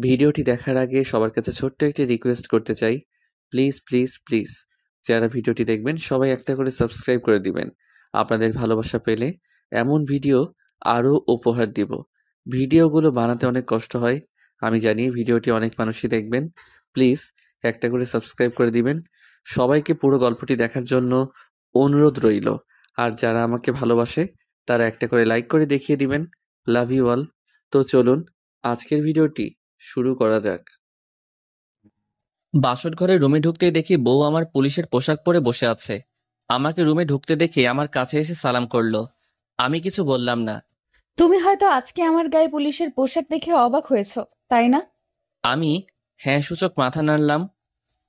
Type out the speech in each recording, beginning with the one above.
ভিডিওটি দেখার আগে সবার কাছে ছোট্ট একটি রিকোয়েস্ট করতে চাই, প্লিজ প্লিজ প্লিজ যারা ভিডিওটি দেখবেন সবাই একটা করে সাবস্ক্রাইব করে দিবেন। আপনাদের ভালোবাসা পেলে এমন ভিডিও আরও উপহার দিব। ভিডিওগুলো বানাতে অনেক কষ্ট হয়, আমি জানি। ভিডিওটি অনেক মানুষই দেখবেন, প্লিজ একটা করে সাবস্ক্রাইব করে দিবেন। সবাইকে পুরো গল্পটি দেখার জন্য অনুরোধ রইল। আর যারা আমাকে ভালোবাসে তারা একটা করে লাইক করে দেখিয়ে দিবেন। Love you all. তো চলুন আজকের ভিডিওটি শুরু করা যাক। বাসর ঘরে রুমে ঢুকতেই দেখি বউ আমার পুলিশের পোশাক পরে বসে আছে। আমাকে রুমে ঢুকতে দেখে আমার কাছে এসে সালাম করলো। আমি কিছু বললাম না। তুমি হয়তো আজকে আমার গায়ে পুলিশের পোশাক দেখে অবাক হয়েছো, তাই না? আমি হ্যাঁ সূচক মাথা নাড়লাম।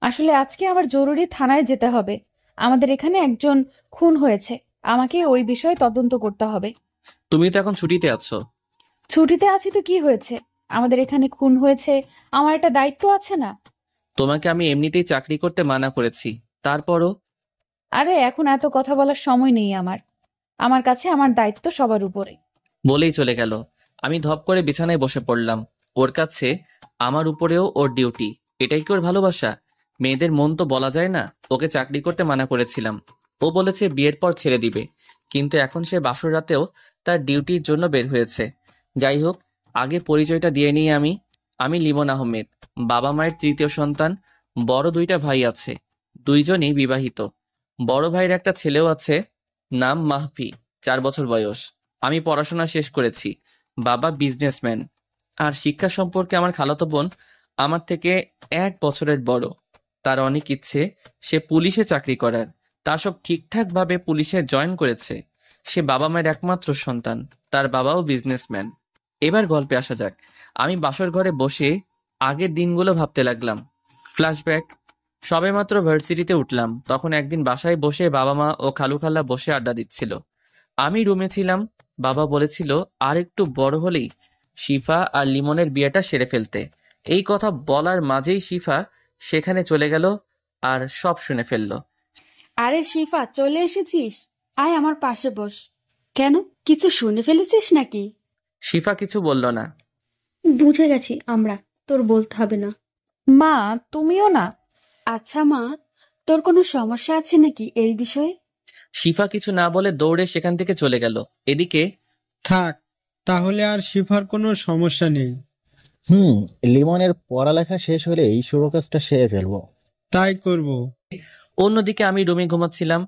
আসলে আজকে আমার জরুরি থানায় যেতে হবে। আমাদের এখানে একজন খুন হয়েছে, আমাকে ওই বিষয়ে তদন্ত করতে হবে। তুমি তো এখন ছুটিতে আছো। ছুটিতে আছি তো কি হয়েছে? আমাদের এখানে খুন হয়েছে, আমার একটা দায়িত্ব আছে না? তোমাকে আমি এমনিতেই চাকরি করতে মানা করেছি, তারপরও। আরে এখন এত কথা বলার সময় নেই আমার। আমার কাছে আমার দায়িত্ব সবার উপরে। বলেই চলে গেল। আমি ধপ করে বিছানায় বসে পড়লাম। ওর কাছে আমার উপরেও ওর ডিউটি। এটাই কি ওর ভালোবাসা? মেয়েদের মন তো বলা যায় না। ওকে চাকরি করতে মানা করেছিলাম, ও বলেছে বিয়ের পর ছেড়ে দিবে, কিন্তু এখন সে বাসর রাতেও তার ডিউটির জন্য বের হয়েছে। যাই হোক, আগে পরিচয়টা দিয়ে নিই। আমি লিমন আহমেদ, বাবা মায়ের তৃতীয় সন্তান। বড় দুইটা ভাই আছে, দুইজনই বিবাহিত। বড় ভাইয়ের একটা ছেলেও আছে, নাম মাহফি, 4 বছর বয়স। আমি পড়াশোনা শেষ করেছি, বাবা বিজনেসম্যান। আর শিক্ষা সম্পর্কে আমার খালাতো বোন আমার থেকে 1 বছরের বড়। তার অনেক ইচ্ছে সে পুলিশে চাকরি করার। তা সব ঠিকঠাকভাবে পুলিশে জয়েন করেছে। সে বাবা মায়ের একমাত্র সন্তান, তার বাবাও বিজনেসম্যান। এবার গল্পে আসা যাক। আমি বাসর ঘরে বসে আগের দিনগুলো ভাবতে লাগলাম। ফ্ল্যাশব্যাক। সবেমাত্র ভার্সিটিতে উঠলাম, তখন একদিন বাসায় বসে বাবা মা ও খালু খালা বসে আড্ডা দিচ্ছিল। আমি রুমে ছিলাম। বাবা বলেছিল আর একটু বড় হলেই শিফা আর লিমনের বিয়েটা সেরে ফেলতে। এই কথা বলার মাঝেই শিফা সেখানে চলে গেল আর সব শুনে ফেলল। আরে শিফা, চলে এসেছিস? আয় আমার পাশে বস। কেন, কিছু শুনে ফেলেছিস নাকি? শিফা কিছু বলল না। বুঝে গেছি আমরা, তোর বলতে হবে না। মা, তুমিও না? আচ্ছা মা, তোর কোনো সমস্যা আছে নাকি এই বিষয়ে? শিফা কিছু না বলে দৌড়ে সেখান থেকে চলে গেল। এদিকে থাক, তাহলে আর শিফার কোনো সমস্যা নেই। লিমনের পড়ালেখা শেষ হলে এই শুভ কাজটা সেরে ফেলবো। তাই করব। অন্যদিকে আমি রুমে ঘুমাচ্ছিলাম।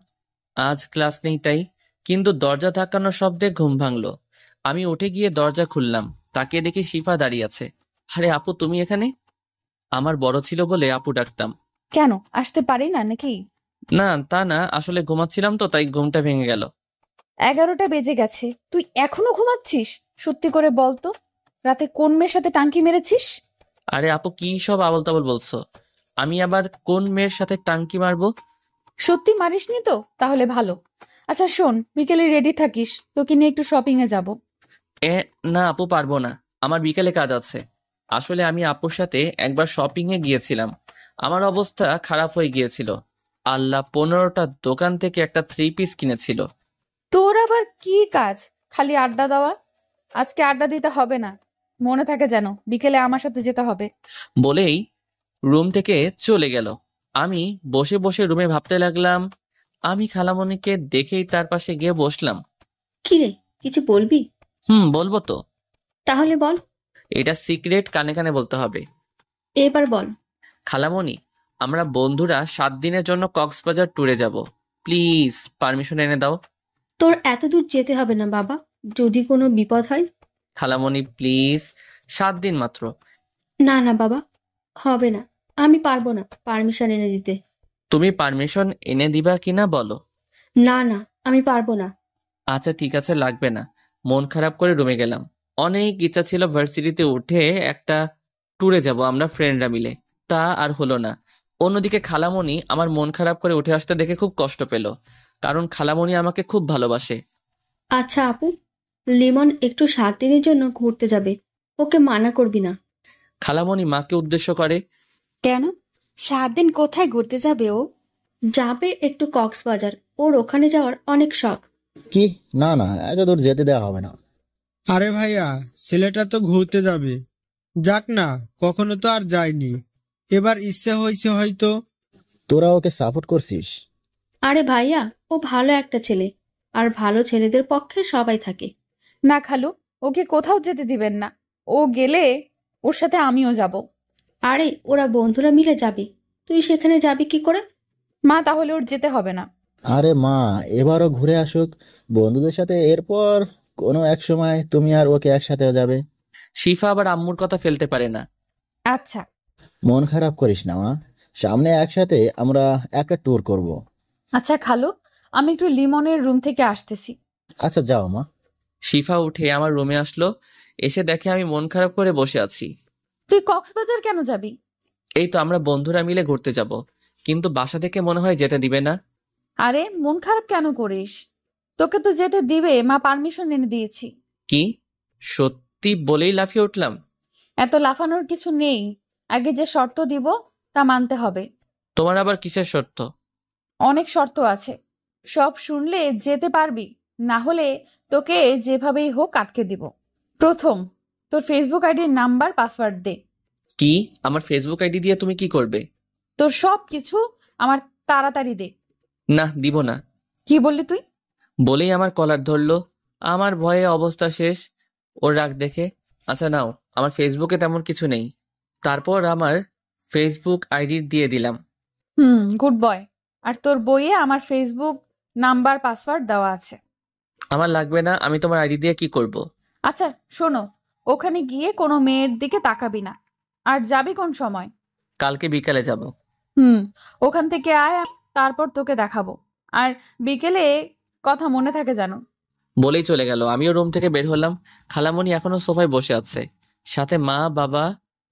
আজ ক্লাস নেই তাই, কিন্তু দরজা ধাক্কানোর শব্দে ঘুম ভাঙলো। আমি উঠে গিয়ে দরজা খুললাম, তাকিয়ে দেখি শিফা দাঁড়িয়ে আছে। আরে আপু, তুমি এখানে? আমার বড় ছিল বলে আপু ডাকতাম। কেন, আসতে পারি না নাকি? না তা না, আসলে ঘুমাচ্ছিলাম তো তাই ঘুমটা ভেঙে গেল। 11টা বেজে গেছে, তুই এখনো ঘুমাচ্ছিস? সত্যি করে বল তো, রাতে কোন মেয়ের সাথে টাঙ্কি মেরেছিস? আরে আপু, কি সব আবল তাবল বলছো? আমি আবার কোন মেয়ের সাথে টাঙ্কি মারবো? সত্যি মারিসনি তো? তাহলে ভালো। আচ্ছা শোন, বিকেলে রেডি থাকিস, তোকে নিয়ে একটু শপিং এ যাব। এ না আপু, পারবো না, আমার বিকেলে কাজ আছে। আসলে আমি আপুর সাথে একবার শপিং এ গিয়েছিলাম, আমার অবস্থা খারাপ হয়ে গিয়েছিল। আল্লাহ, 15টা দোকান থেকে একটা 3 পিস কিনেছিল। তোর আবার কি কাজ? খালি আড্ডা দেওয়া? আজকে আড্ডা দিতে হবে না, মনে থাকে যেন বিকেলে আমার সাথে যেতে হবে। বলেই রুম থেকে চলে গেল। আমি বসে বসে রুমে ভাবতে লাগলাম। আমি খালামণিকে দেখেই তার পাশে গিয়ে বসলাম। কি রে, কিছু বলবি? বলবো তো। তাহলে বল। এটা সিক্রেট, কানে কানে বলতে হবে। এবার বল। খালামণি, আমরা বন্ধুরা 7 দিনের জন্য কক্সবাজার ট্যুরে যাব। প্লিজ পারমিশন এনে দাও। তোর এত দূর যেতে হবে না বাবা, যদি কোনো বিপদ হয়। খালামণি প্লিজ, 7 দিন মাত্র। না না বাবা, হবে না, আমি পারবো না পারমিশন এনে দিতে। তুমি পারমিশন এনে দিবা কিনা বলো। না না, আমি পারবো না। আচ্ছা ঠিক আছে, লাগবে না। মন খারাপ করে রুমে গেলাম। অনেক ইচ্ছা ছিল ভার্সিটিতে উঠে একটা ট্যুরে যাব আমরা ফ্রেন্ডরা মিলে, তা আর হলো না। অন্যদিকে খালামণি আমার মন খারাপ করে উঠে আসতে দেখে খুব কষ্ট পেল, কারণ খালামণি আমাকে খুব ভালোবাসে। আচ্ছা আপু, লিমন একটু 7 দিনের জন্য ঘুরতে যাবে, ওকে মানা করবি না। খালামণি মাকে উদ্দেশ্য করে, কেন, 7 দিন কোথায় ঘুরতে যাবে ও? যাবে একটু কক্সবাজার, ওর ওখানে যাওয়ার অনেক শখ। কি? না না, এত দূর যেতে দেওয়া হবে না। আরে ভাইয়া, ছেলেটা তো ঘুরতে যাবে, যাক না, কখনো তো আর যায়নি, এবার ইচ্ছে হয়েছে হয়তো। তোরা ওকে সাপোর্ট করছিস? আরে ভাইয়া, ও ভালো একটা ছেলে, আর ভালো ছেলেদের পক্ষে সবাই থাকে। না খালু, ওকে কোথাও যেতে দিবেন না। ও গেলে ওর সাথে আমিও যাব। আরে ওরা বন্ধুরা মিলে যাবে, তুই সেখানে যাবি কি করে? মা, তাহলে ওর যেতে হবে না। আরে মা, এবারও ঘুরে আসুক বন্ধুদের সাথে, এরপর কোনো এক সময় তুমি আর ওকে একসাথে যাবে। শিফা আবার আম্মুর কথা ফেলতে পারে না। আচ্ছা। মন খারাপ করিস না মা, সামনে একসাথে আমরা একটা ট্যুর করব। আচ্ছা খালু, আমি একটু লিমনের রুম থেকে আসতেছি। আচ্ছা যাও মা। শিফা উঠে আমার রুমে আসলো, এসে দেখে আমি মন খারাপ করে বসে আছি। তুই কক্সবাজার কেন যাবি? এই তো আমরা বন্ধুরা মিলে ঘুরতে যাব, কিন্তু বাসা থেকে মনে হয় যেতে দিবে না। আরে মন খারাপ কেন করিস? তোকে তো যেতে দিবে, মা পারমিশন এনে দিয়েছি। কি? সত্যি বলেই লাফিয়ে উঠলাম। এত লাফানোর কিছু নেই, আগে যে শর্ত দিব তা মানতে হবে। তোমার আবার কিসের শর্ত? অনেক শর্ত আছে, সব শুনলে যেতে পারবি, না হলে তোকে যেভাবেই হোক আটকে দিব। প্রথম, তোর ফেসবুক আইডির নাম্বার পাসওয়ার্ড দে। কি? আমার ফেসবুক আইডি দিয়ে তুমি কি করবে? তোর সব কিছু আমার তাড়াতাড়ি দে। না, দিব না। কি বললি তুই? বলেই আমার কলার ধরলো। আমার ভয়ে অবস্থা শেষ ওর রাগ দেখে। আচ্ছা নাও, আমার ফেসবুকে তেমন কিছু নেই। তারপর আমার ফেসবুক আইডি দিয়ে দিলাম। Good boy. আর তোর বইয়ে আমার ফেসবুক নাম্বার পাসওয়ার্ড দেওয়া আছে। আমার লাগবে না, আমি তোমার আইডি দিয়ে কি করব? আচ্ছা শোনো, ওখানে গিয়ে কোনো মেয়ের দিকে তাকাবি না। আর যাবি কোন সময়? কালকে বিকালে যাব। ওখান থেকে আয়, তারপর তোকে দেখাবো। আর বিকেলে কথা মনে থাকে জানো। বলেই চলে গেল। আমিও রুম থেকে বের হলাম। খালামণি এখনো সোফায় বসে আছে, সাথে মা, বাবা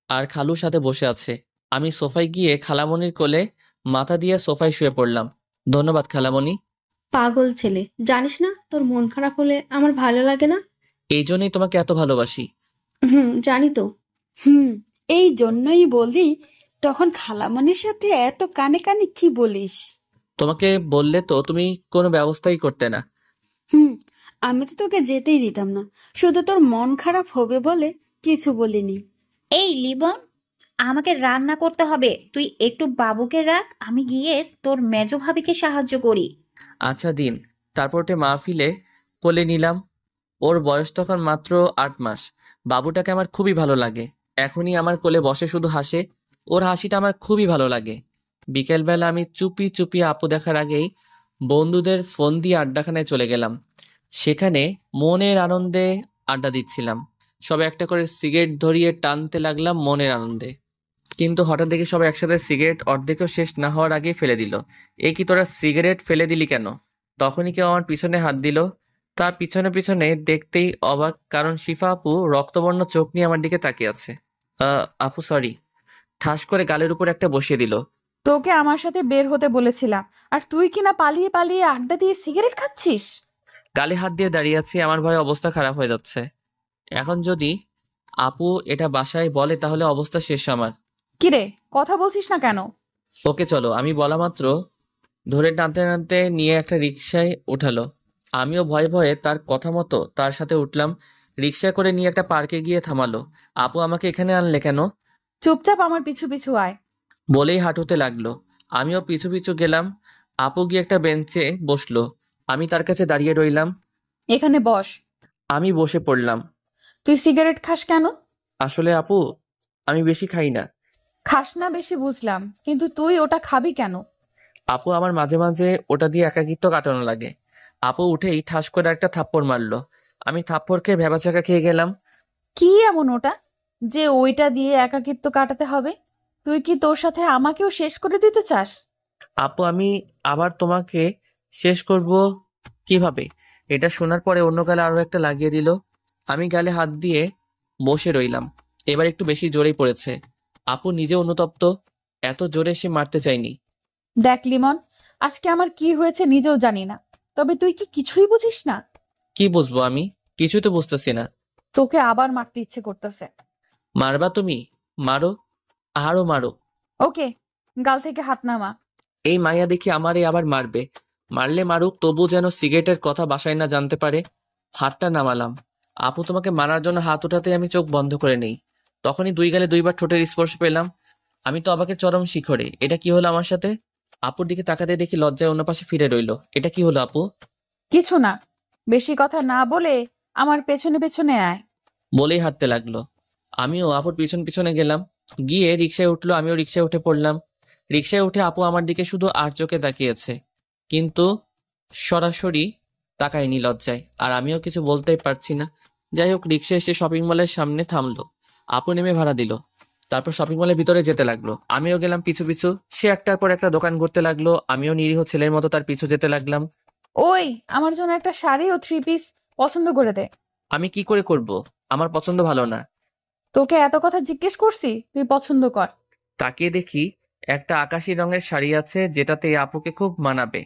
আর খালুর সাথে বসে আছে। আমি সোফায় গিয়ে খালামণির কোলে মাথা দিয়ে সোফায় শুয়ে পড়লাম। ধন্যবাদ খালামণি। পাগল ছেলে, জানিস না তোর মন খারাপ হলে আমার ভালো লাগে না। এই জন্যই তোমাকে এত ভালোবাসি। জানি তো। এই জন্যই বলি, তখন খালামণির সাথে এত কানে কানে কি বলিস? তোমাকে বললে তো তুমি কোনো ব্যবস্থাই করতে না। আমি তো তোকে যেতেই দিতাম না, শুধু তোর মন খারাপ হবে বলে কিছু বলিনি। এই লিবন, আমাকে রান্না করতে হবে, তুই একটু বাবুকে রাখ, আমি গিয়ে তোর মেজো ভাবিকে সাহায্য করি। আচ্ছা দিন। তারপর ওটা মাহফিলে কোলে নিলাম। ওর বয়স তখন মাত্র 8 মাস। বাবুটাকে আমার খুবই ভালো লাগে। এখনই আমার কোলে বসে শুধু হাসে। ওর হাসিটা আমার খুবই ভালো লাগে। বিকেলবেলা আমি চুপি চুপি আপু দেখার আগেই বন্ধুদের ফোন দিয়ে আড্ডাখানায় চলে গেলাম। সেখানে মনের আনন্দে আড্ডা দিচ্ছিলাম। সবাই একটা করে সিগারেট ধরিয়ে টানতে লাগলাম মনের আনন্দে। কিন্তু হঠাৎ দেখে সবাই একসাথে সিগারেট অর্ধেকও শেষ না হওয়ার আগেই ফেলে দিল। এ কি, তোরা সিগারেট ফেলে দিলি কেন? তখনই কেউ আমার পিছনে হাত দিল। তার পিছনে পিছনে দেখতেই অবাক, কারণ শিফা আপু রক্তবর্ণ চোখ নিয়ে আমার দিকে তাকিয়ে আছে। আপু সরি। ঠাস করে গালের উপর একটা বসিয়ে দিল। তোকে আমার সাথে বের হতে বলেছিলাম, আর তুই কিনা পালিয়ে পালিয়ে আড্ডা দিয়ে সিগারেট খাচ্ছিস। গালে হাত দিয়ে দাঁড়িয়ে আছি, আমার ভয়ে অবস্থা খারাপ হয়ে যাচ্ছে। এখন যদি আপু এটা বাসায় বলে তাহলে অবস্থা শেষ আমার। কিরে, কথা বলছিস না কেন? ওকে চলো, আমি বলা মাত্র ধরে টানতে টানতে নিয়ে একটা রিকশায় উঠালো। আমিও ভয়ে ভয়ে তার কথা মতো তার সাথে উঠলাম। রিকশা করে নিয়ে একটা পার্কে গিয়ে থামালো। আপু আমাকে এখানে আনলে কেন? চুপচাপ আমার পিছু পিছু আয়। বলেই হাঁটুতে লাগলো। আমিও পিছু পিছু গেলাম। আপু গিয়ে একটা বেঞ্চে বসলো। আমি তার কাছে দাঁড়িয়ে রইলাম। এখানে বস। আমি বসে পড়লাম। তুই সিগারেট খাস কেন? আসলে আপু, আমি বেশি খাই না। খাস না বেশি বুঝলাম, কিন্তু তুই ওটা খাবি কেন? আপু, আমার মাঝে মাঝে ওটা দিয়ে একাকিত্ব কাটানো লাগে। আপু উঠেই ঠাস করে একটা থাপ্পড় মারলো। আমি থাপ্পড় খেয়ে ভ্যাবাচাকা খেয়ে গেলাম। কি এমন ওটা যে ওইটা দিয়ে একাকিত্ব কাটাতে হবে? তুই কি তোর সাথে আমাকেও শেষ করে দিতে চাস? আপু, আমি আবার তোমাকে শেষ করব কিভাবে? এটা শোনার পরে অন্য গালে আরো একটা লাগিয়ে দিল। আমি গালে হাত দিয়ে বসে রইলাম। এবার একটু বেশি জোরেই পড়েছে। আপু নিজে অনুতপ্ত, এত জোরে সে মারতে চাইনি। দেখ লিমন, আজকে আমার কি হয়েছে নিজেও জানি না, তবে তুই কি কিছুই বুঝিস না? কি বুঝবো আমি? কিছুই তো বুঝতেছি না। তোকে আবার মারতে ইচ্ছে করতেছে। মারবা তুমি? মারো, আরো মারো। ওকে, গাল থেকে হাত নামা। এই মাইয়া দেখি আমারে আবার মারবে। মারলে মারুক, তবু যেন সিগারেটের কথা বাসায় না জানতে পারে। হাতটা নামালাম। আপু তোমাকে মারার জন্য হাত উঠাতে আমি চোখ বন্ধ করে নেই। তখনই 2 গালে 2বার ঠোঁটের স্পর্শ পেলাম। আমি তো অবাকের চরম শিখরে। এটা কি হলো আমার সাথে? আপুর দিকে তাকাতে দেখি লজ্জায় অন্য পাশে ফিরে রইল। এটা কি হলো আপু? কিছু না, বেশি কথা না বলে আমার পেছনে পেছনে আয়। বলেই হাঁটতে লাগলো। আমিও আপুর পিছন পিছনে গেলাম। গিয়ে রিকশায় উঠলো, আমিও রিকশায় উঠে পড়লাম। রিকশায় উঠে আপু আমার দিকে শুধু আর চোখে তাকিয়েছে, কিন্তু সরাসরি তাকায়নি লজ্জায়। আর আমিও কিছু বলতেই পারছি না। যাই হোক, রিকশা এসে শপিং মলের সামনে থামলো। আপু নেমে ভাড়া দিল। তারপর শপিং মলের ভিতরে যেতে লাগলো। আমিও গেলাম পিছু পিছু। সে একটার পর একটা দোকান ঘুরতে লাগলো। আমিও নিরীহ ছেলের মতো তার পিছু যেতে লাগলাম। ওই, আমার জন্য একটা শাড়ি ও 3 পিস পছন্দ করে দে। আমি কি করে করব? আমার পছন্দ ভালো না। তোকে এত কথা জিজ্ঞেস করছি, তুই পছন্দ কর। তাকিয়ে দেখি একটা আকাশি রঙের শাড়ি আছে, যেটাতে আপুকে খুব মানাবে।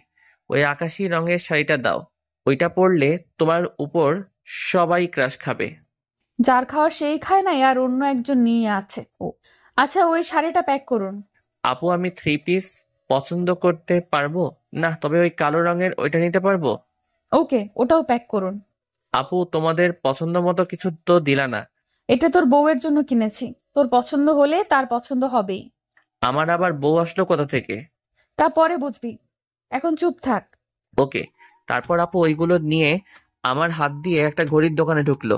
ওই আকাশি রঙের শাড়িটা দাও। ওইটা পরলে তোমার উপর সবাই ক্রাশ খাবে। যার খাওয়ার সেই খায় নাই, আর অন্য একজন নিয়ে আছে ও। আচ্ছা, ওই শাড়িটা প্যাক করুন। আপু, আমি 3 পিস পছন্দ করতে পারবো না, তবে ওই কালো রঙের ওইটা নিতে পারবো। ওকে, ওটাও প্যাক করুন। আপু, তোমাদের পছন্দ মতো কিছু তো দিলা না। এটা তোর বউয়ের জন্য কিনেছি, তোর পছন্দ হলে তার পছন্দ হবেই। আমার আবার বউ আসলো কোথা থেকে? তা পরে বুঝবি, এখন চুপ থাক। ওকে। তারপর আপু ওইগুলো নিয়ে আমার হাত দিয়ে একটা ঘড়ির দোকানে ঢুকলো।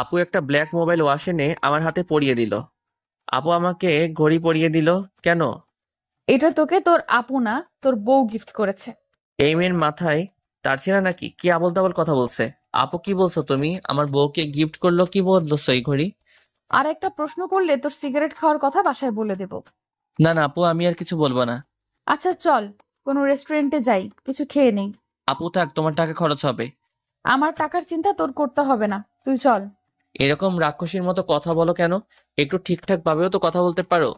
আপু একটা ব্ল্যাক মোবাইল ওয়াচ এনে আমার হাতে পরিয়ে দিল। আপু আমাকে ঘড়ি পরিয়ে দিল কেন? এটা তোকে তোর আপু না, তোর বউ গিফট করেছে। এই মেয়ের মাথায় তার ছিল নাকি? কি আবল তাবল কথা বলছে। আপু, কি বলছো তুমি? আমার বউকে গিফট করলো? কি বলছো এই ঘড়ি? আর একটা প্রশ্ন করলে তোর সিগারেট খাওয়ার কথা বাসায় বলে দেব। না না আপু, আমি আর কিছু বলবো না। আচ্ছা চল, কোনো রেস্টুরেন্টে যাই, কিছু খেয়ে নেই। আপু থাক, তোমার টাকা খরচ হবে। আমার টাকার চিন্তা তোর করতে হবে না, তুই চল। এরকম রাক্ষসীর মতো কথা বলো কেন? একটু ঠিকঠাক ভাবেও তো কথা বলতে পারো।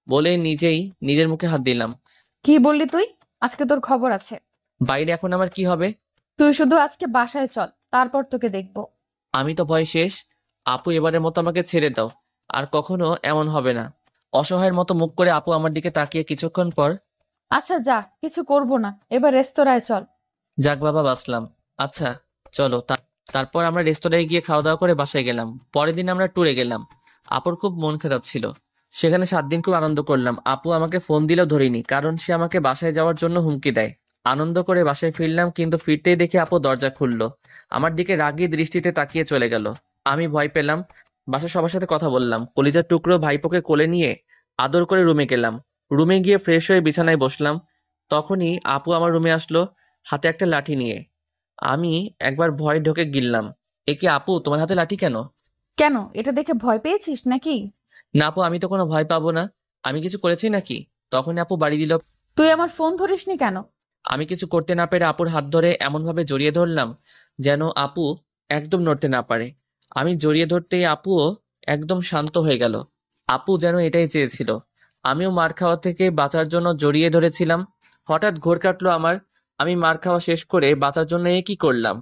বলে নিজেই নিজের মুখে হাত দিলাম। কি বললি তুই? আজকে তোর খবর আছে। বাইরে এখন আমার কি হবে? তুই শুধু আজকে বাসায় চল, তারপর তোকে দেখবো। আমি তো ভয় শেষ। আপু, এবারের মতো আমাকে ছেড়ে দাও। আর কখনো এমন হবে না। অসহায়ের মতো মুখ করে আপু আমার দিকে তাকিয়ে কিছুক্ষণ পর, আচ্ছা যা, কিছু করবো না, এবার রেস্তোরাঁয় চল। যাক বাবা, বাঁচলাম। আচ্ছা চলো। তারপর আমরা রেস্তোরাঁয় গিয়ে খাওয়া দাওয়া করে বাসায় গেলাম। পরের দিন আমরা ট্যুরে গেলাম। আপুর খুব মন খারাপ ছিল। সেখানে 7 দিন খুব আনন্দ করলাম। আপু আমাকে ফোন দিলেও ধরিনি, কারণ সে আমাকে বাসায় যাওয়ার জন্য হুমকি দেয়। আনন্দ করে বাসায় ফিরলাম, কিন্তু ফিরতেই দেখি আপু দরজা খুললো। আমার দিকে রাগী দৃষ্টিতে তাকিয়ে চলে গেল। আমি ভয় পেলাম। বাসায় সবার সাথে কথা বললাম। কলিজার টুকরো ভাইপোকে কোলে নিয়ে আদর করে রুমে গেলাম। রুমে গিয়ে ফ্রেশ হয়ে বিছানায় বসলাম। তখনই আপু আমার রুমে আসলো, হাতে একটা লাঠি নিয়ে। আমি একবার ভয় ঢোকে গিললাম, এ কি আপু, তোমার হাতে লাঠি কেন? কেন, এটা দেখে ভয় পেয়েছিস নাকি? না আপু, আমি তো কোনো ভয় পাবো না। আমি কিছু করেছি নাকি? তখন আপু বাড়ি দিল। তুই আমার ফোন ধরিসনি কেন? আমি কিছু করতে না পেরে আপুর হাত ধরে এমনভাবে জড়িয়ে ধরলাম যেন আপু একদম নড়তে না পারে। আমি জড়িয়ে ধরতেই আপুও একদম শান্ত হয়ে গেল। আপু যেন এটাই চেয়েছিল। আমিও মার খাওয়া থেকে বাঁচার জন্য জড়িয়ে ধরেছিলাম। হঠাৎ ঘোর কাটলো আমার। আমি মার খাওয়া শেষ করে বাঁচার জন্য এ কি করলাম?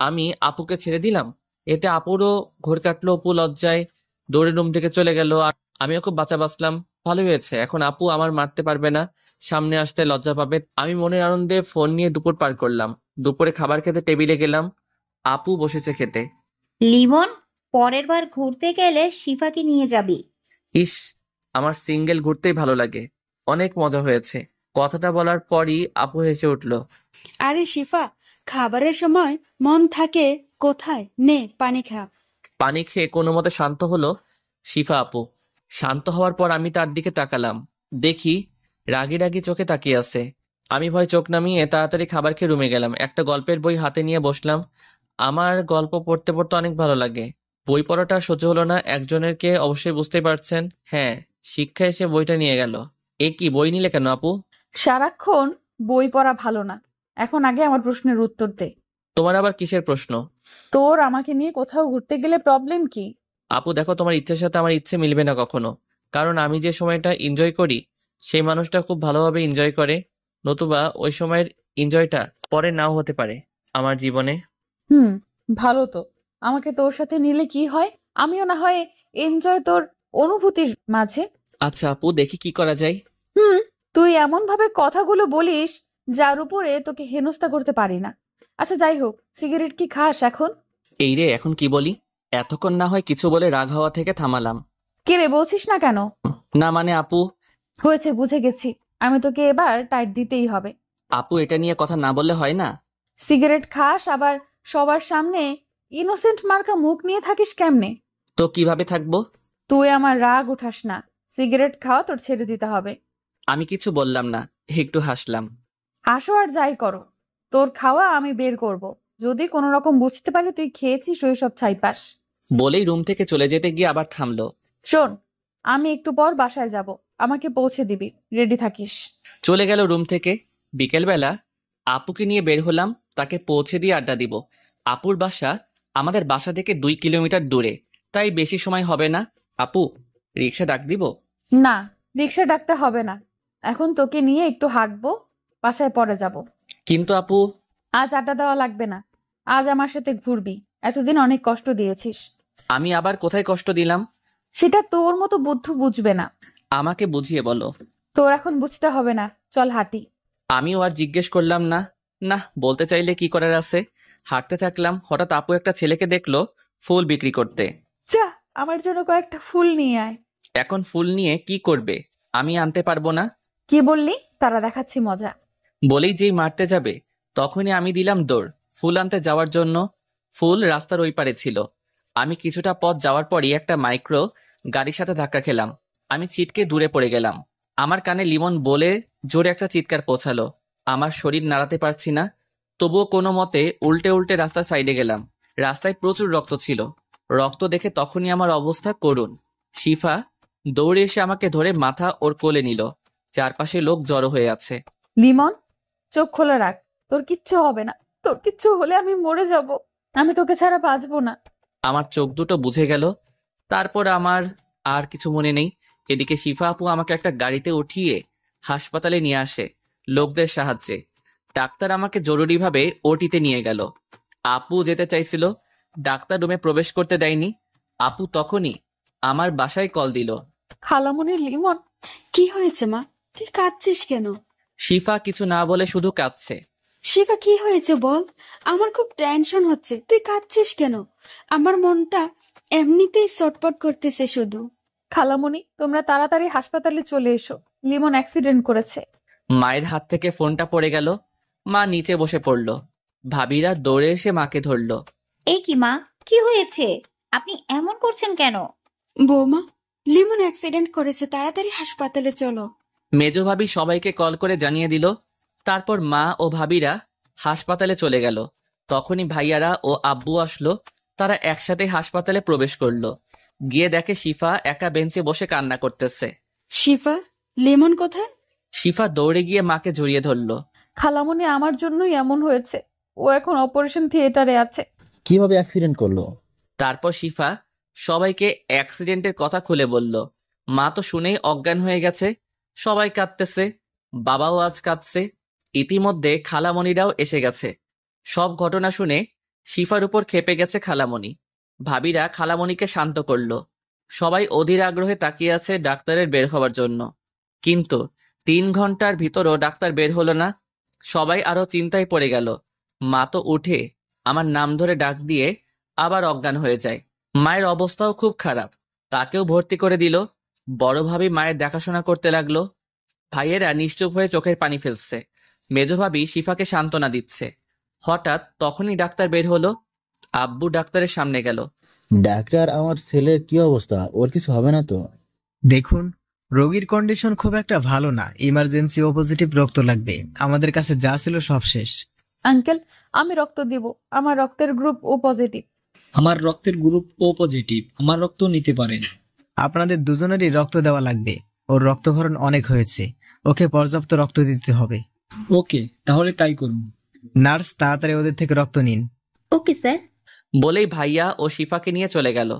আমি আপুকে ছেড়ে দিলাম। এতে আপুরও ঘোর কাটলো। অপু লজ্জায় দৌড়ে রুম থেকে চলে গেল। আর আমিও খুব বাঁচা বাঁচলাম। ভালো হয়েছে, এখন আপু আমার মারতে পারবে না, সামনে আসতে লজ্জা পাবে। আমি মনের আনন্দে ফোন নিয়ে দুপুর পার করলাম। দুপুরে খাবার খেতে টেবিলে গেলাম। আপু বসেছে খেতে। লিমন, পরের বার ঘুরতে গেলে শিফাকে নিয়ে যাবি। ইস, আমার সিঙ্গেল ঘুরতেই ভালো লাগে। অনেক মজা হয়েছে। কথাটা বলার পরই আপু হেসে উঠল। আরে শিফা, খাবারের সময় মন থাকে কোথায়? নে পানি খা। পানি খেয়ে কোনো মতে শান্ত হলো শিফা আপু। শান্ত হওয়ার পর আমি তার দিকে তাকালাম। দেখি রাগি রাগি চোখে তাকিয়ে আছে। আমি ভয় চোখ নামিয়ে তাড়াতাড়ি খাবার খেয়ে রুমে গেলাম। একটা গল্পের বই হাতে নিয়ে বসলাম। আমার গল্প পড়তে পড়তে অনেক ভালো লাগে। বই পড়াটা সহ্য হলো না একজনেরকে, অবশ্যই বুঝতেই পারছেন। হ্যাঁ, শিক্ষা এসে বইটা নিয়ে গেল। এ কি, বই নিলে কেন আপু? সারাক্ষণ বই পড়া ভালো না, এখন আগে আমার প্রশ্নের উত্তর দে। তোমার আবার কিসের প্রশ্ন? তোর আমাকে নিয়ে কোথাও ঘুরতে গেলে প্রবলেম কি? আপু দেখো, তোমার ইচ্ছের সাথে আমার ইচ্ছে মিলবে না কখনো। কারণ আমি যে সময়টা এনজয় করি সেই মানুষটা খুব ভালোভাবে এনজয় করে, নতুবা ওই সময়ের এনজয়টা পরে নাও হতে পারে আমার জীবনে। ভালো তো, আমাকে তোর সাথে নিলে কি হয়, আমিও না হয় এনজয় তোর অনুভূতির মাঝে। আচ্ছা আপু, দেখি কি করা যায়। তুই এমন ভাবে কথাগুলো বলিস যার উপরে তোকে হেনস্থা করতে পারি না। আচ্ছা যাই হোক, সিগারেট কি খাস এখন? এই রে, এখন কি বলি? এতক্ষণ না হয় কিছু বলে রাগ হওয়া থেকে থামালাম। কে রে, বলছিস না কেন? না মানে আপু। হয়েছে, বুঝে গেছি। আমি তোকে এবার টাইট দিতেই হবে। আপু এটা নিয়ে কথা না বললে হয় না? সিগারেট খাস, আবার সবার সামনে ইনোসেন্ট মার্কা মুখ নিয়ে থাকিস কেমনে? তো কিভাবে থাকবো? তুই আমার রাগ উঠাস না। সিগারেট খাওয়া তোর ছেড়ে দিতে হবে। আমি কিছু বললাম না, একটু হাসলাম। হাসো আর যাই করো, তোর খাওয়া আমি বের করব। যদি কোনো রকম বুঝতে পারি তুই খেয়েছিস ওই সব ছাইপাস। বলেই রুম থেকে চলে যেতে গিয়ে আবার থামলো। শোন, আমি একটু পর বাসায় যাব, আমাকে পৌঁছে দিবি, রেডি থাকিস। চলে গেল রুম থেকে। বিকেলবেলা আপুকে নিয়ে বের হলাম, তাকে পৌঁছে দিয়ে আড্ডা দিব। আপুর বাসা আমাদের বাসা থেকে 2 কিলোমিটার দূরে, তাই বেশি সময় হবে না। আপু, রিক্সা ডাক দিব? না, রিক্সা ডাকতে হবে না। এখন তোকে নিয়ে একটু হাঁটবো, বাসায় পরে যাব। কিন্তু আপু। আজ আড্ডা দেওয়া লাগবে না, আজ আমার সাথে ঘুরবি। এতদিন অনেক কষ্ট দিয়েছিস। আমি আবার কোথায় কষ্ট দিলাম? সেটা তোর মতো বুদ্ধু বুঝবে না। আমাকে বুঝিয়ে বলো। তোর এখন বুঝতে হবে না, চল হাঁটি। আমিও আর জিজ্ঞেস করলাম না। না, বলতে চাইলে কি করার আছে। হাঁটতে থাকলাম, হঠাৎ আপু একটা ছেলেকে দেখলো ফুল বিক্রি করতে। যা, আমার জন্য কয়েকটা ফুল নিয়ে আয়। এখন ফুল নিয়ে কি করবে? আমি আনতে পারবো না। কি বললি? তারা দেখাচ্ছি মজা। বলেই যেই মারতে যাবে তখনই আমি দিলাম দৌড় ফুল আনতে যাওয়ার জন্য। ফুল রাস্তার ওই পারে ছিল। আমি কিছুটা পথ যাওয়ার পরই একটা মাইক্রো গাড়ির সাথে ধাক্কা খেলাম। আমি ছিটকে দূরে পড়ে গেলাম। আমার কানে লিমন বলে জোরে একটা চিৎকার পৌঁছালো। আমার শরীর নাড়াতে পারছি না, তবুও কোনো মতে উল্টে উল্টে রাস্তার সাইডে গেলাম। রাস্তায় প্রচুর রক্ত ছিল। রক্ত দেখে তখনই আমার অবস্থা করুণ। শিফা দৌড়ে এসে আমাকে ধরে মাথা ওর কোলে নিল। চারপাশে লোক জড়ো হয়ে আছে। লিমন, চোখ খোলা রাখ, তোর কিচ্ছু হবে না। তোর কিচ্ছু হলে আমি মরে যাব। আমি তোকে ছাড়া বাঁচবো না। আমার চোখ দুটো বুঝে গেল। তারপর আমার আর কিছু মনে নেই। এদিকে শিফা আপু আমাকে একটা গাড়িতে উঠিয়ে হাসপাতালে নিয়ে আসে লোকদের সাহায্যে। ডাক্তার আমাকে জরুরিভাবে ওটিতে নিয়ে গেল। আপু যেতে চাইছিল, ডাক্তার রুমে প্রবেশ করতে দেয়নি। আপু তখনই আমার বাসায় কল দিল। খালামণি, লিমন। কি হয়েছে মা? তুই কাঁদছিস কেন? শিফা কিছু না বলে শুধু কাঁদছে। শিফা কি হয়েছে বল? আমার খুব টেনশন হচ্ছে, তুই কাঁদছিস কেন? আমার মনটা এমনিতেই ছটপট করতেছে শুধু। খালামণি, তোমরা তাড়াতাড়ি হাসপাতালে চলে এসো, লিমন অ্যাক্সিডেন্ট করেছে। মায়ের হাত থেকে ফোনটা পড়ে গেল। মা নিচে বসে পড়ল। ভাবিরা দৌড়ে এসে মাকে ধরল। এই কি মা, কি হয়েছে? আপনি এমন করছেন কেন? বৌমা, লিমন অ্যাক্সিডেন্ট করেছে, তাড়াতাড়ি হাসপাতালে চলো। মেজো ভাবি সবাইকে কল করে জানিয়ে দিল। তারপর মা ও ভাবিরা হাসপাতালে চলে গেল। তখনই ভাইয়ারা ও আব্বু আসলো। তারা একসাথে হাসপাতালে প্রবেশ করলো। গিয়ে দেখে শিফা একা বেঞ্চে বসে কান্না করতেছে। শিফা, লিমন কোথায়? শিফা দৌড়ে গিয়ে মাকে জড়িয়ে ধরল। খালামণি, আমার জন্যই এমন হয়েছে। ও এখন অপারেশন থিয়েটারে আছে। কিভাবে অ্যাক্সিডেন্ট করলো? তারপর শিফা সবাইকে অ্যাক্সিডেন্টের কথা খুলে বলল। মা তো শুনেই অজ্ঞান হয়ে গেছে। সবাই কাঁদতেছে, বাবাও আজ কাঁদছে। ইতিমধ্যে খালামণিরাও এসে গেছে। সব ঘটনা শুনে শিফার উপর ক্ষেপে গেছে খালামণি। ভাবিরা খালামণিকে শান্ত করল। সবাই অধীর আগ্রহে তাকিয়ে আছে ডাক্তারের বের হওয়ার জন্য। কিন্তু 3 ঘন্টার ভিতরও ডাক্তার বের হলো না। সবাই আরো চিন্তায় পড়ে গেল। মা তো উঠে আমার নাম ধরে ডাক দিয়ে আবার অজ্ঞান হয়ে যায়। মায়ের অবস্থাও খুব খারাপ, তাকেও ভর্তি করে দিল। বড় ভাবি মায়ের দেখাশোনা করতে লাগলো। ভাইয়েরা নিশ্চুপ হয়ে চোখের পানি ফেলছে। মেজো ভাবি শিফাকে সান্ত্বনা দিচ্ছে। হঠাৎ তখনই ডাক্তার বের হলো। আব্বু ডাক্তারের সামনে গেল। ডাক্তার, আমার ছেলের কি অবস্থা? ওর কিছু হবে না তো? দেখুন, রোগীর কন্ডিশন খুব একটা ভালো না। ইমার্জেন্সি ও পজিটিভ রক্ত লাগবে। আমাদের কাছে যা ছিল সব শেষ। আঙ্কেল, আমি রক্ত দিব। আমার রক্তের গ্রুপ ও পজিটিভ। আমার রক্তের গ্রুপ ও পজিটিভ, আমার রক্ত নিতে পারেন। আপনাদের দুজনেরই রক্ত দেওয়া লাগবে। ওর রক্তক্ষরণ অনেক হয়েছে, ওকে পর্যাপ্ত রক্ত দিতে হবে। ওকে, তাহলে তাই করুন। নার্স, তাড়াতাড়ি ওদের থেকে রক্ত নিন। Okay sir. বলেই ভাইয়া ও শিফাকে নিয়ে চলে গেল।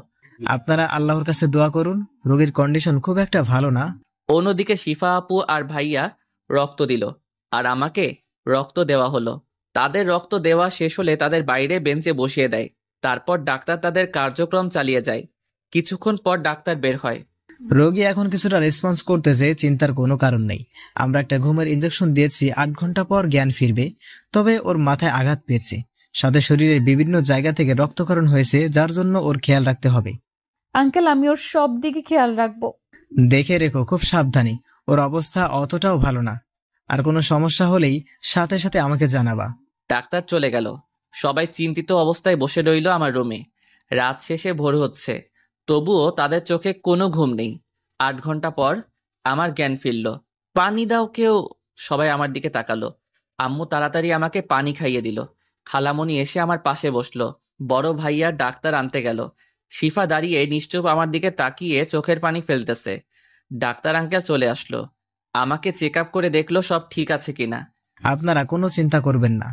আপনারা আল্লাহর কাছে দোয়া করুন, রোগীর কন্ডিশন খুব একটা ভালো না। অন্যদিকে শিফা আপু আর ভাইয়া রক্ত দিল, আর আমাকে রক্ত দেওয়া হলো। তাদের রক্ত দেওয়া শেষ হলে তাদের বাইরে বেঞ্চে বসিয়ে দেয়। তারপর ডাক্তার তাদের কার্যক্রম চালিয়ে যায়। কিছুক্ষণ পর ডাক্তার বের হয়। রোগী এখন কিছুটা রেসপন্স করতেছে, চিন্তার কোনো কারণ নেই। আমরা একটা ঘুমের ইনজেকশন দিয়েছি, 8 ঘন্টা পর জ্ঞান ফিরবে। তবে ওর মাথায় আঘাত পেয়েছে, সাথে শরীরের বিভিন্ন জায়গা থেকে রক্তক্ষরণ হয়েছে, যার জন্য ওর খেয়াল রাখতে হবে। আঙ্কেল, আমি ওর সব দিকে খেয়াল রাখবো। দেখে রেখো, খুব সাবধানী। ওর অবস্থা অতটাও ভালো না। আর কোনো সমস্যা হলেই সাথে সাথে আমাকে জানাবা। ডাক্তার চলে গেল। সবাই চিন্তিত অবস্থায় বসে রইল আমার রুমে। রাত শেষে ভোর হচ্ছে, তবুও তাদের চোখে কোনো ঘুম নেই। 8 ঘন্টা পর আমার জ্ঞান ফিরল। পানি দাও কেউ, সবাই আমার দিকে তাকালো। আম্মু তাড়াতাড়ি আমাকে পানি খাইয়ে দিল। খালামণি এসে আমার পাশে বসলো। বড় ভাইয়া ডাক্তার আনতে গেল। শিফা দাঁড়িয়ে নিশ্চুপ আমার দিকে তাকিয়ে চোখের পানি ফেলতেছে। ডাক্তার আঙ্কেল চলে আসলো, আমাকে চেক আপ করে দেখলো সব ঠিক আছে কিনা। আপনারা কোনো চিন্তা করবেন না,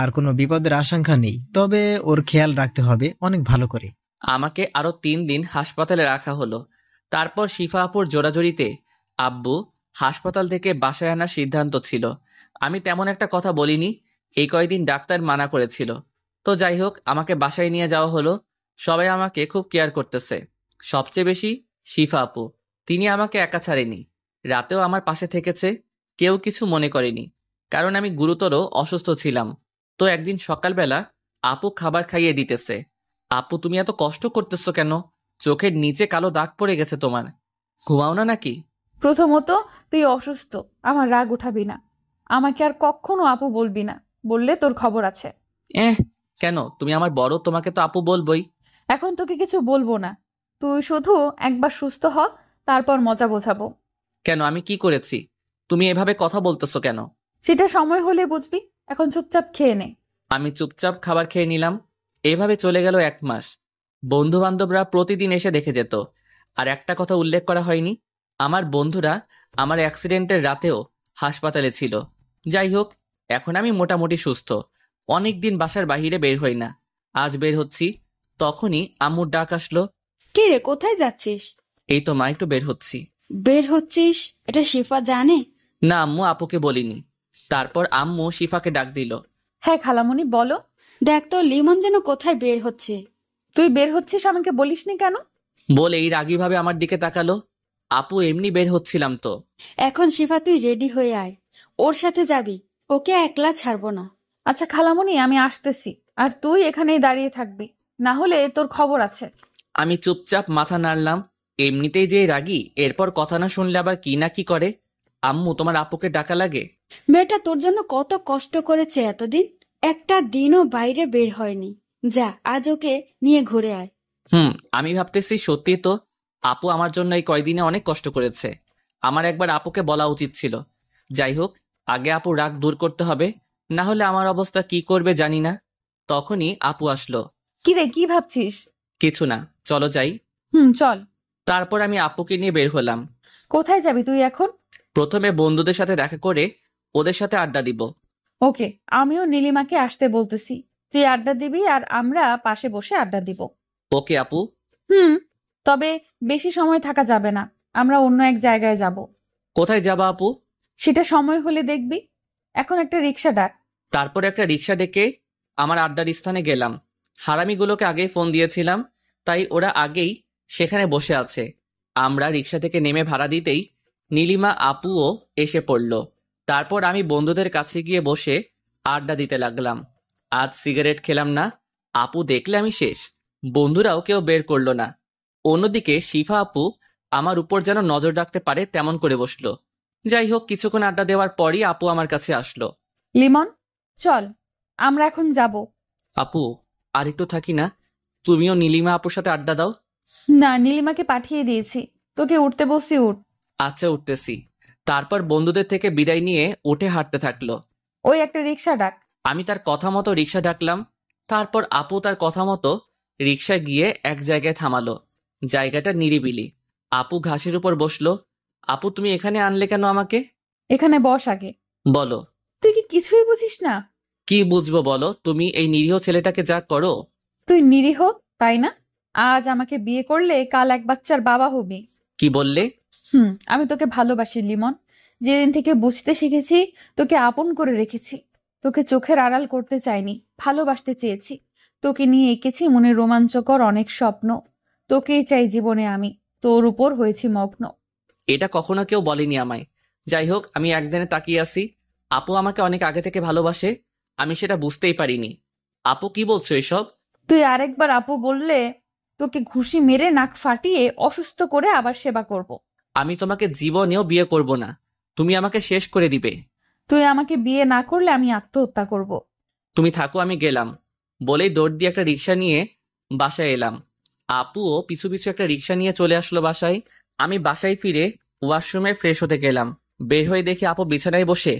আর কোনো বিপদের আশঙ্কা নেই। তবে ওর খেয়াল রাখতে হবে অনেক ভালো করে। আমাকে আরো 3 দিন হাসপাতালে রাখা হলো। তারপর শিফা আপুর জোরাজোরিতে আব্বু হাসপাতাল থেকে বাসায় আনার সিদ্ধান্ত ছিল। আমি তেমন একটা কথা বলিনি, এই কয়দিন ডাক্তার মানা করেছিল। তো যাই হোক, আমাকে বাসায় নিয়ে যাওয়া হলো। সবাই আমাকে খুব কেয়ার করতেছে, সবচেয়ে বেশি শিফা আপু। তিনি আমাকে একা ছাড়েনি, রাতেও আমার পাশে থেকেছে। কেউ কিছু মনে করেনি, কারণ আমি গুরুতর অসুস্থ ছিলাম। তো একদিন সকালবেলা আপু খাবার খাইয়ে দিতেছে। আপু, তুমি এত কষ্ট করতেছো কেন? চোখের নিচে কালো দাগ পড়ে গেছে তোমার, ঘুমাও না নাকি? প্রথমত, তুই অসুস্থ, আমার রাগ উঠাবি না। আমাকে আর কখনো আপু বলবি না, বললে তোর খবর আছে। কেন? তুমি আমার বড়, তোমাকে তো আপু বলবোই। এখন তোকে কিছু বলবো না, তুই শুধু একবার সুস্থ হ, তারপর মজা বোঝাবো। কেন? আমি কি করেছি? তুমি এভাবে কথা বলতেছো কেন? সেটা সময় হলে বুঝবি, এখন চুপচাপ খেয়ে নে। আমি চুপচাপ খাবার খেয়ে নিলাম। এভাবে চলে গেল 1 মাস। বন্ধু বান্ধবরা প্রতিদিন এসে দেখে যেত। আর একটা কথা উল্লেখ করা হয়নি, আমার বন্ধুরা আমার অ্যাক্সিডেন্টের রাতেও হাসপাতালে ছিল। যাই হোক, এখন আমি মোটামুটি সুস্থ। অনেক দিন বাসার বাইরে বের হই না, আজ বের হচ্ছি। তখনই আম্মুর ডাক আসলো। কে রে, কোথায় যাচ্ছিস? এই তো মা, একটু বের হচ্ছি। বের হচ্ছিস? এটা শিফা জানে? না আম্মু, আপুকে বলিনি। তারপর আম্মু শিফাকে ডাক দিল। হ্যাঁ খালামণি, বলো। দেখ তো লিমন যেন কোথায় বের হচ্ছে। তুই বের হচ্ছিস, আমাকে বলিসনি কেন? বলেই রাগীভাবে আমার দিকে তাকালো। আপু, এমনি বের হচ্ছিলাম তো। এখন শিফা তুই রেডি হয়ে আয়, ওর সাথে যাবি, ওকে একলা ছাড়বো না। আচ্ছা খালামণি, আমি আসতেছি, আর তুই এখানেই দাঁড়িয়ে থাকবি, না হলে তোর খবর আছে। আমি চুপচাপ মাথা নাড়লাম। এমনিতেই যে রাগী, এরপর কথা না শুনলে আবার কি না কি করে। আম্মু, তোমার আপুকে ডাকা লাগে? মেয়েটা তোর জন্য কত কষ্ট করেছে এতদিন, একটা দিনও বাইরে বের হয়নি। যা, আজ ওকে নিয়ে ঘুরে আয়। আমি ভাবতেছি সত্যি তো, আপু আমার জন্য এই কয়দিনে অনেক কষ্ট করেছে। আমার একবার আপুকে বলা উচিত ছিল। যাই হোক, আগে আপুর রাগ দূর করতে হবে, না হলে আমার অবস্থা কি করবে জানি না। তখনই আপু আসলো। কি রে, কি ভাবছিস? কিছু না, চলো যাই। চল। তারপর আমি আপুকে নিয়ে বের হলাম। কোথায় যাবি তুই এখন? প্রথমে বন্ধুদের সাথে দেখা করে ওদের সাথে আড্ডা দিব। ওকে, আমিও নীলিমাকে আসতে বলতেছি, তুই আড্ডা দিবি আর আমরা পাশে বসে আড্ডা দিব। ওকে আপু। তবে বেশি সময় থাকা যাবে না, আমরা অন্য এক জায়গায় যাব। কোথায় যাবা আপু? সেটা সময় হলে দেখবি। এখন একটা রিক্সা ডাক। তারপর একটা রিক্সা ডেকে আমার আড্ডার স্থানে গেলাম। হারামিগুলোকে আগেই ফোন দিয়েছিলাম, তাই ওরা আগেই সেখানে বসে আছে। আমরা রিক্সা থেকে নেমে ভাড়া দিতেই নীলিমা আপুও এসে পড়ল। তারপর আমি বন্ধুদের কাছে গিয়ে বসে আড্ডা দিতে লাগলাম। আজ সিগারেট খেলাম না, আপু দেখলে আমি শেষ। বন্ধুরাও কেউ বের করলো না। অন্যদিকে শিফা আপু আমার উপর যেন নজর রাখতে পারে তেমন করে বসলো। যাই হোক, কিছুক্ষণ আড্ডা দেওয়ার পরই আপু আমার কাছে আসলো। লিমন, চল, আমরা এখন যাব। আপু, আর একটু থাকি না? তুমিও নীলিমা আপুর সাথে আড্ডা দাও। না, নীলিমাকে পাঠিয়ে দিয়েছি, তোকে উঠতে বসছি, উঠ। আচ্ছা, উঠতেছি। তারপর বন্ধুদের থেকে বিদায় নিয়ে উঠে হাঁটতে থাকলো। ওই একটা রিক্সা ডাক। আমি তার কথা মতো রিক্সা ডাকলাম। তারপর আপু তার কথা মতো রিক্সা গিয়ে এক জায়গায় থামালো। জায়গাটা নিরিবিলি। আপু ঘাসের উপর বসলো। আপু, তুমি এখানে আনলে কেন আমাকে? এখানে বস আগে। বলো। তুই কি কিছুই বুঝিস না? কি বুঝবো বলো, তুমি এই নিরীহ ছেলেটাকে যা করো। তুই নিরীহ, তাই না? আজ আমাকে বিয়ে করলে কাল এক বাচ্চার বাবা হবি। কি বললে? আমি তোকে ভালোবাসি লিমন। যেদিন থেকে বুঝতে শিখেছি, তোকে আপন করে রেখেছি। তোকে চোখের আড়াল করতে চাইনি, ভালোবাসতে চেয়েছি। তোকে নিয়ে এঁকেছি মনে রোমাঞ্চকর অনেক স্বপ্ন। তোকেই চাই জীবনে আমি, তোর উপর হয়েছি মগ্ন। এটা কখনো কেউ বলেনি আমায়। যাই হোক, আমি একদিনে তাকিয়ে আসি। আপু আমাকে অনেক আগে থেকে ভালোবাসে, আমি সেটা বুঝতেই পারিনি। আপু, কি বলছো এসব? তুই আরেকবার আপু বললে তোকে ঘুষি মেরে নাক ফাটিয়ে অসুস্থ করে আবার সেবা করব। আমি তোমাকে জীবনেও বিয়ে করব না, তুমি আমাকে শেষ করে দিবে। তুই আমাকে বিয়ে না করলে আমি আত্মহত্যা করব। তুমি থাকো, আমি গেলাম বলেই দৌড় দিয়ে একটা রিক্সা নিয়ে বাসায় এলাম। আপুও পিছু পিছু একটা রিক্সা নিয়ে চলে আসলো বাসায়। আমি বাসায় ফিরে ওয়াশরুমে ফ্রেশ হতে গেলাম। বের হয়ে দেখি আপু বিছানায় বসে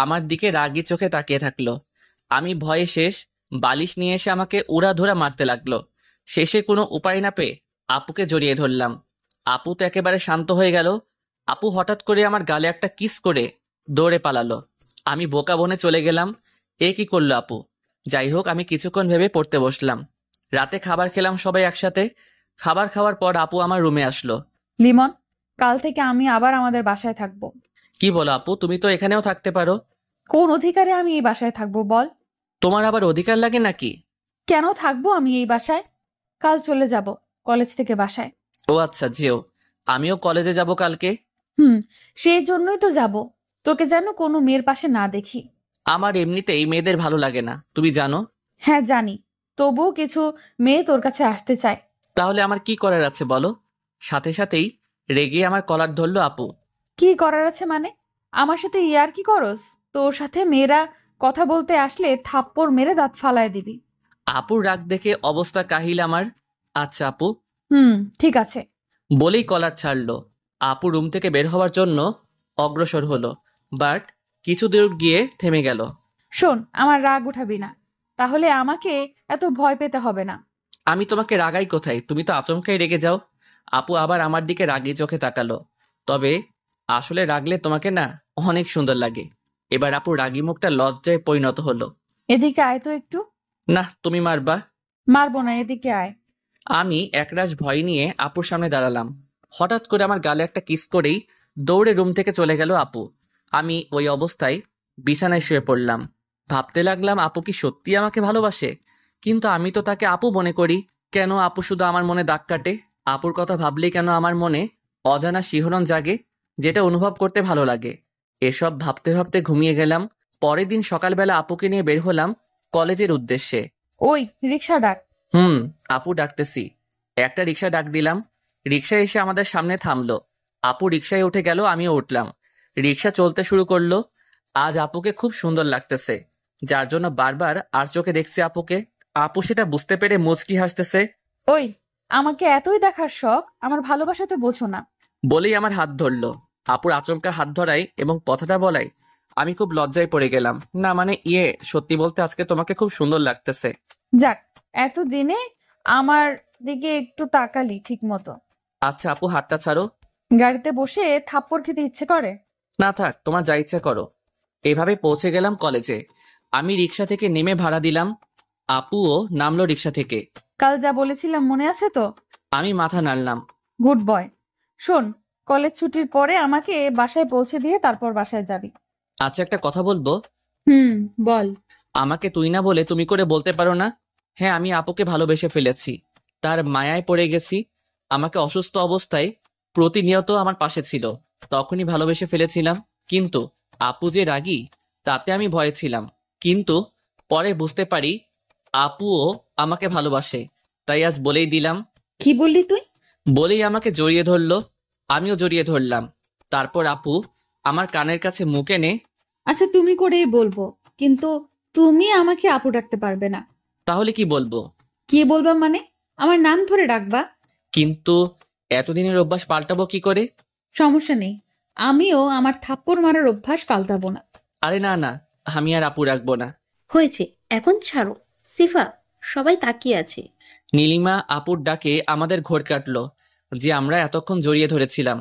আমার দিকে রাগি চোখে তাকিয়ে থাকলো। আমি ভয়ে শেষ, বালিশ নিয়ে এসে আমাকে উড়াধুরা মারতে লাগলো। শেষে কোনো উপায় না পেয়ে আপুকে জড়িয়ে ধরলাম। আপু তো একেবারে শান্ত হয়ে গেল। আপু হঠাৎ করে আমার গালে একটা কিস করে দৌড়ে পালালো। আমি বোকা বনে চলে গেলাম, এ কি করলো আপু। যাই হোক, আমি কিছুক্ষণ ভেবে পড়তে বসলাম। রাতে খাবার খেলাম সবাই একসাথে। খাবার খাওয়ার পর আপু আমার রুমে আসলো। লিমন, কাল থেকে আমি আবার আমাদের বাসায় থাকবো। কি বলো আপু, তুমি তো এখানেও থাকতে পারো। কোন অধিকারে আমি এই বাসায় থাকবো বল? তোমার আবার অধিকার লাগে নাকি? কেন থাকবো আমি এই বাসায়? কাল চলে যাব কলেজ থেকে বাসায়। ও আচ্ছা, যেও। আমিও কলেজে যাব কালকে। সেই জন্যই তো যাব, তোকে যেন কোনো মেয়ের পাশে না দেখি। আমার এমনিতেই মেয়েদের ভালো লাগে না, তুমি জানো। হ্যাঁ জানি, তবুও কিছু মেয়ে তোর কাছে আসতে চায়। তাহলে আমার কি করার আছে বলো? সাথে সাথেই রেগে আমার কলার ধরলো আপু। কি করার আছে মানে? আমার সাথে ইয়ার কি করস? তোর সাথে মেয়েরা কথা বলতে আসলে থাপ্পড় মেরে দাঁত ফালায় দিবি। আপুর রাগ দেখে অবস্থা কাহিল আমার। আচ্ছা আপু, ঠিক আছে বলেই কলার ছাড়লো। আপু রুম থেকে বের হওয়ার জন্য অগ্রসর হলো, বাট কিছু দূর গিয়ে থেমে গেল। শোন, আমার রাগ উঠাবি না, তাহলে আমাকে এত ভয় পেতে হবে না। আমি তোমাকে রাগাই কোথায়, তুমি তো আচমকাই রেগে যাও। আপু আবার আমার দিকে রাগি চোখে তাকালো। তবে আসলে রাগলে তোমাকে না অনেক সুন্দর লাগে। এবার আপু রাগি মুখটা লজ্জায় পরিণত হলো। এদিকে আয় তো একটু। না, তুমি মারবা। মারবো না, এদিকে আয়। আমি একরাশ ভয় নিয়ে আপুর সামনে দাঁড়ালাম। হঠাৎ করে আমার গালে একটা কিস করেই দৌড়ে রুম থেকে চলে গেল আপু। আমি ওই অবস্থায় বিছানায় শুয়ে পড়লাম। ভাবতে লাগলাম আপু কি সত্যি আমাকে ভালোবাসে? কিন্তু আমি তো তাকে আপু মনে করি। কেন আপু শুধু আমার মনে দাগ কাটে? আপুর কথা ভাবলেই কেন আমার মনে অজানা শিহরণ জাগে, যেটা অনুভব করতে ভালো লাগে? এসব ভাবতে ভাবতে ঘুমিয়ে গেলাম। পরের দিন সকালবেলা আপুকে নিয়ে বের হলাম কলেজের উদ্দেশ্যে। ওই রিক্সা ডাক। আপু ডাকতেছি। একটা রিক্সা ডাক দিলাম। রিক্সা এসে আমাদের সামনে থামলো। আপু রিক্সায় উঠে গেল, আমিও উঠলাম। রিক্সা চলতে শুরু করলো। আজ আপুকে খুব সুন্দর লাগতেছে, যার জন্য বারবার আর চোখে দেখছি আপুকে। আপু সেটা বুঝতে পেরে মুচকি হাসতেছে। ওই, আমাকে এতই দেখার শখ, আমার ভালোবাসাতে বোঝো না? বলেই আমার হাত ধরলো। আপুর আচমকা হাত ধরাই এবং কথাটা বলাই আমি খুব লজ্জায় পড়ে গেলাম। না মানে সত্যি বলতে আজকে তোমাকে খুব সুন্দর লাগতেছে। যাক, এতদিনে আমার দিকে একটু তাকালি ঠিক মতো। আচ্ছা আপু, হাতটা ছাড়ো। গাড়িতে বসে থাপ্পড় খেতে ইচ্ছে করে? না থাক, তোমার যা ইচ্ছা করো। এভাবে পৌঁছে গেলাম কলেজে। আমি রিক্সা থেকে নেমে ভাড়া দিলাম। আপুও নামলো রিক্সা থেকে। কাল যা বলেছিলাম মনে আছে তো? আমি মাথা নাড়লাম। Good boy. শোন, কলেজ ছুটির পরে আমাকে বাসায় পৌঁছে দিয়ে তারপর বাসায় যাবি। আচ্ছা, একটা কথা বলবো? বল। আমাকে তুই না বলে তুমি করে বলতে পারো না? হ্যাঁ, আমি আপুকে ভালোবেসে ফেলেছি, তার মায়ায় পড়ে গেছি। আমাকে অসুস্থ অবস্থায় প্রতিনিয়ত আমার পাশে ছিল, তখনই ভালোবেসে ফেলেছিলাম। কিন্তু আপু যে রাগী, তাতে আমি ভয়ে ছিলাম। কিন্তু পরে বুঝতে পারি আপুও আমাকে ভালোবাসে, তাই আজ বলেই দিলাম। কি বললি তুই? বলেই আমাকে জড়িয়ে ধরলো, আমিও জড়িয়ে ধরলাম। তারপর আপু আমার কানের কাছে মুখ এনে, আচ্ছা তুমি করেই বলবো, কিন্তু তুমি আমাকে আপু ডাকতে পারবে না। তাহলে কি বলবো? কি বলবা মানে? আমার নাম ধরে ডাকবা। কিন্তু এতদিনের অভ্যাস পাল্টাবো কি করে? সমস্যা নেই, আমিও আমার থাপ্পড় মারার অভ্যাস পাল্টাবো না। আরে না না, আমি আর আপু রাখবো না। হয়েছে, এখন ছাড়ো। সিফা, সবাই তাকিয়ে আছে। নীলিমা আপুর ডাকে আমাদের ঘোর কাটলো যে আমরা এতক্ষণ জড়িয়ে ধরেছিলাম।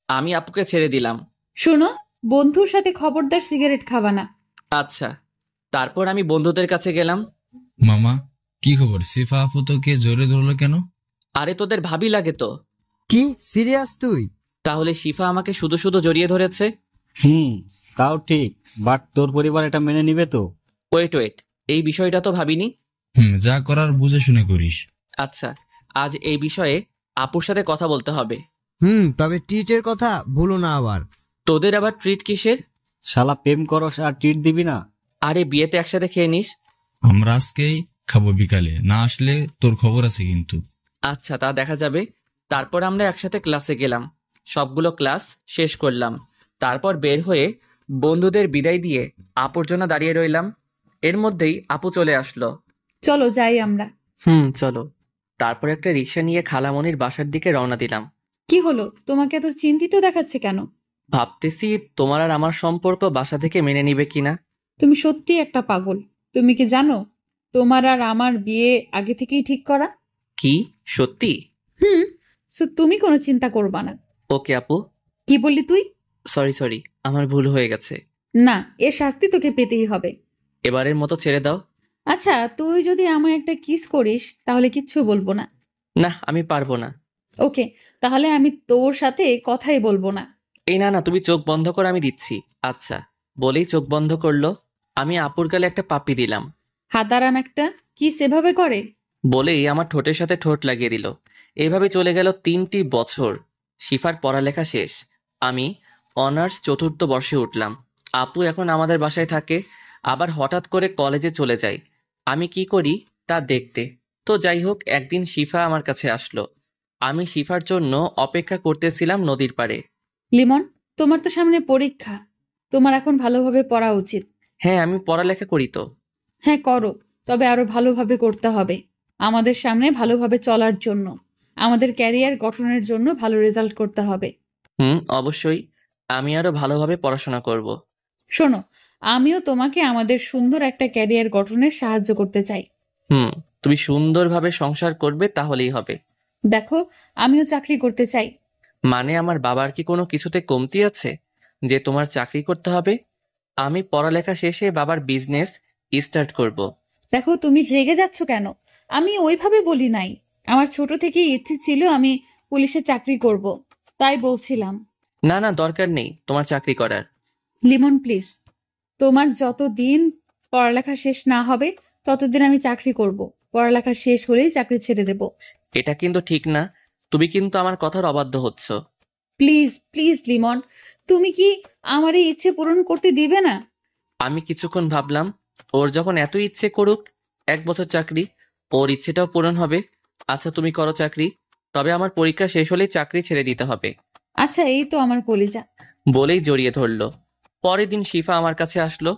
আমি আপুকে ছেড়ে দিলাম। শোনো, বন্ধুর সাথে খবরদার সিগারেট খাবা না। আচ্ছা। তারপর আমি বন্ধুদের কাছে গেলাম। মামা, কি খবর? সিফা আপু তোকে জোরে ধরলো কেন? আরে তোদের ভাবি লাগে তো। কি সিরিয়াস তুই? তাহলে শিফা আমাকে শুধু শুধু জড়িয়ে ধরেছে। তাও ঠিক, বাট তোর পরিবার এটা মেনে নিবে তো? ওয়েট, এই বিষয়টা তো ভাবিনি। যা করার বুঝে শুনে করিস। আচ্ছা, আজ এই বিষয়ে আপুর সাথে কথা বলতে হবে। তবে ট্রিটের কথা ভুলো না আবার। তোদের আবার ট্রিট কিসের? শালা প্রেম করস আর ট্রিট দিবি না? আরে বিয়েতে একসাথে খেয়ে নিস। আমরা আজকেই খাবো বিকালে, না আসলে তোর খবর আছে কিন্তু। আচ্ছা, তা দেখা যাবে। তারপর আমরা একসাথে ক্লাসে গেলাম, সবগুলো ক্লাস শেষ করলাম। তারপর বের হয়ে বন্ধুদের বিদায় দিয়ে আপুর জন্য দাঁড়িয়ে রইলাম। এর মধ্যেই আপু চলে আসলো। চলো যাই আমরা। চলো। তারপর একটা রিক্সা নিয়ে খালামণির বাসার দিকে রওনা দিলাম। কি হলো, তোমাকে এত চিন্তিত দেখাচ্ছে কেন? ভাবতেছি তোমার আর আমার সম্পর্ক বাসা থেকে মেনে নিবে কিনা। তুমি সত্যি একটা পাগল। তুমি কি জানো তোমার আর আমার বিয়ে আগে থেকেই ঠিক করা? কি সত্যি? তুমি কোনো চিন্তা করবা না। ওকে আপু। কি বললি তুই? সরি, আমার ভুল হয়ে গেছে। না, এর শাস্তি তোকে পেতেই হবে। এবারের মতো ছেড়ে দাও। আচ্ছা, তুই যদি আমায় একটা কিস করিস তাহলে কিচ্ছু বলবো না। না, আমি পারবো না। ওকে, তাহলে আমি তোর সাথে কথাই বলবো না। এই না, তুমি চোখ বন্ধ কর, আমি দিচ্ছি। আচ্ছা। বলেই চোখ বন্ধ করলো। আমি আপুর গালে একটা পাপ্পি দিলাম। হাতারাম একটা, কি সেভাবে করে? বলেই আমার ঠোঁটের সাথে ঠোঁট লাগিয়ে দিল। এইভাবে চলে গেল 3টি বছর। শিফার পড়ালেখা শেষ। আমি অনার্স 4র্থ বর্ষে উঠলাম। আপু এখন আমাদের বাসায় থাকে, আবার হঠাৎ করে কলেজে চলে যায়। আমি কি করি তা দেখতে। তো যাই হোক, একদিন শিফা আমার কাছে আসলো। আমি শিফার জন্য অপেক্ষা করতেছিলাম নদীর পাড়ে। লিমন, তোমার তো সামনে পরীক্ষা, তোমার এখন ভালোভাবে পড়া উচিত। হ্যাঁ, আমি পড়ালেখা করি তো। হ্যাঁ করো, তবে আরো ভালোভাবে করতে হবে। আমাদের সামনে ভালোভাবে চলার জন্য, আমাদের ক্যারিয়ার গঠনের জন্য ভালো রেজাল্ট করতে হবে। অবশ্যই। আমি আরো ভালোভাবে পড়াশোনা করব। শোনো, আমিও তোমাকে আমাদের সুন্দর একটা ক্যারিয়ার গঠনে সাহায্য করতে চাই। তুমি সুন্দরভাবে সংসার করবে তাহলেই হবে। দেখো, আমিও চাকরি করতে চাই। মানে আমার বাবার কি কোনো কিছুতে কমতি আছে যে তোমার চাকরি করতে হবে? আমি পড়ালেখা শেষে বাবার বিজনেস স্টার্ট করব। দেখো, তুমি রেগে যাচ্ছ কেন? আমি ওইভাবে বলি নাই। আমার ছোট থেকেই ইচ্ছে ছিল আমি পুলিশে চাকরি করব, তাই বলছিলাম। না, দরকার নেই তোমার চাকরি করার। লিমন প্লিজ, তোমার যতদিন পড়ালেখা শেষ না হবে ততদিন আমি চাকরি করব। পড়ালেখা শেষ হলেই চাকরি ছেড়ে দেব। এটা কিন্তু ঠিক না। তুমি কিন্তু আমার কথার অবাধ্য হচ্ছ। প্লিজ প্লিজ লিমন, তুমি কি আমার এই ইচ্ছে পূরণ করতে দিবে না? আমি কিছুক্ষণ ভাবলাম, ওর যখন এত ইচ্ছে করুক 1 বছর চাকরি, ওর ইচ্ছেটাও পূরণ হবে। আচ্ছা, তুমি করো চাকরি, তবে আমার পরীক্ষা শেষ হলেই চাকরি ছেড়ে দিতে হবে। আচ্ছা, এই তো আমার কলিজা। বলেই জড়িয়ে ধরলো। পরের দিন শিফা আমার কাছে আসলো।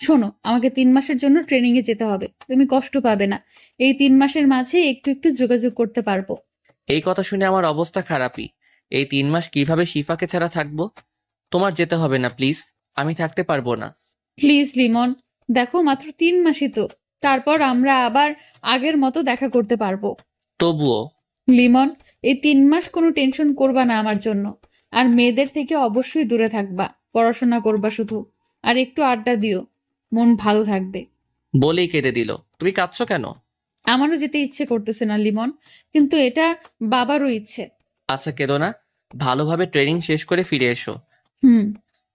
শোনো, আমাকে 3 মাসের জন্য ট্রেনিং এ যেতে হবে। তুমি কষ্ট পাবে না। এই 3 মাসের মাঝে একটু একটু যোগাযোগ করতে পারবো। এই কথা শুনে আমার অবস্থা খারাপই। এই 3 মাস কিভাবে শিফাকে ছাড়া থাকবো? তোমার যেতে হবে না প্লিজ, আমি থাকতে পারবো না। প্লিজ লিমন, দেখো মাত্র 3 মাসই তো, তারপর আমরা আবার আগের মতো দেখা করতে পারবো। তবুও লিমন, এই 3 মাস কোনো টেনশন করবা না আমার জন্য। আর মেয়েদের থেকে অবশ্যই দূরে থাকবা, পড়াশোনা করবা শুধু, আর একটু আড্ডা দিও, মন ভালো থাকবে। বলেই কেঁদে দিল। তুমি কাঁদছো কেন? আমারও যেতে ইচ্ছে করতেছে না লিমন, কিন্তু এটা বাবারও ইচ্ছে। আচ্ছা, কেঁদো না, ভালোভাবে ট্রেনিং শেষ করে ফিরে এসো।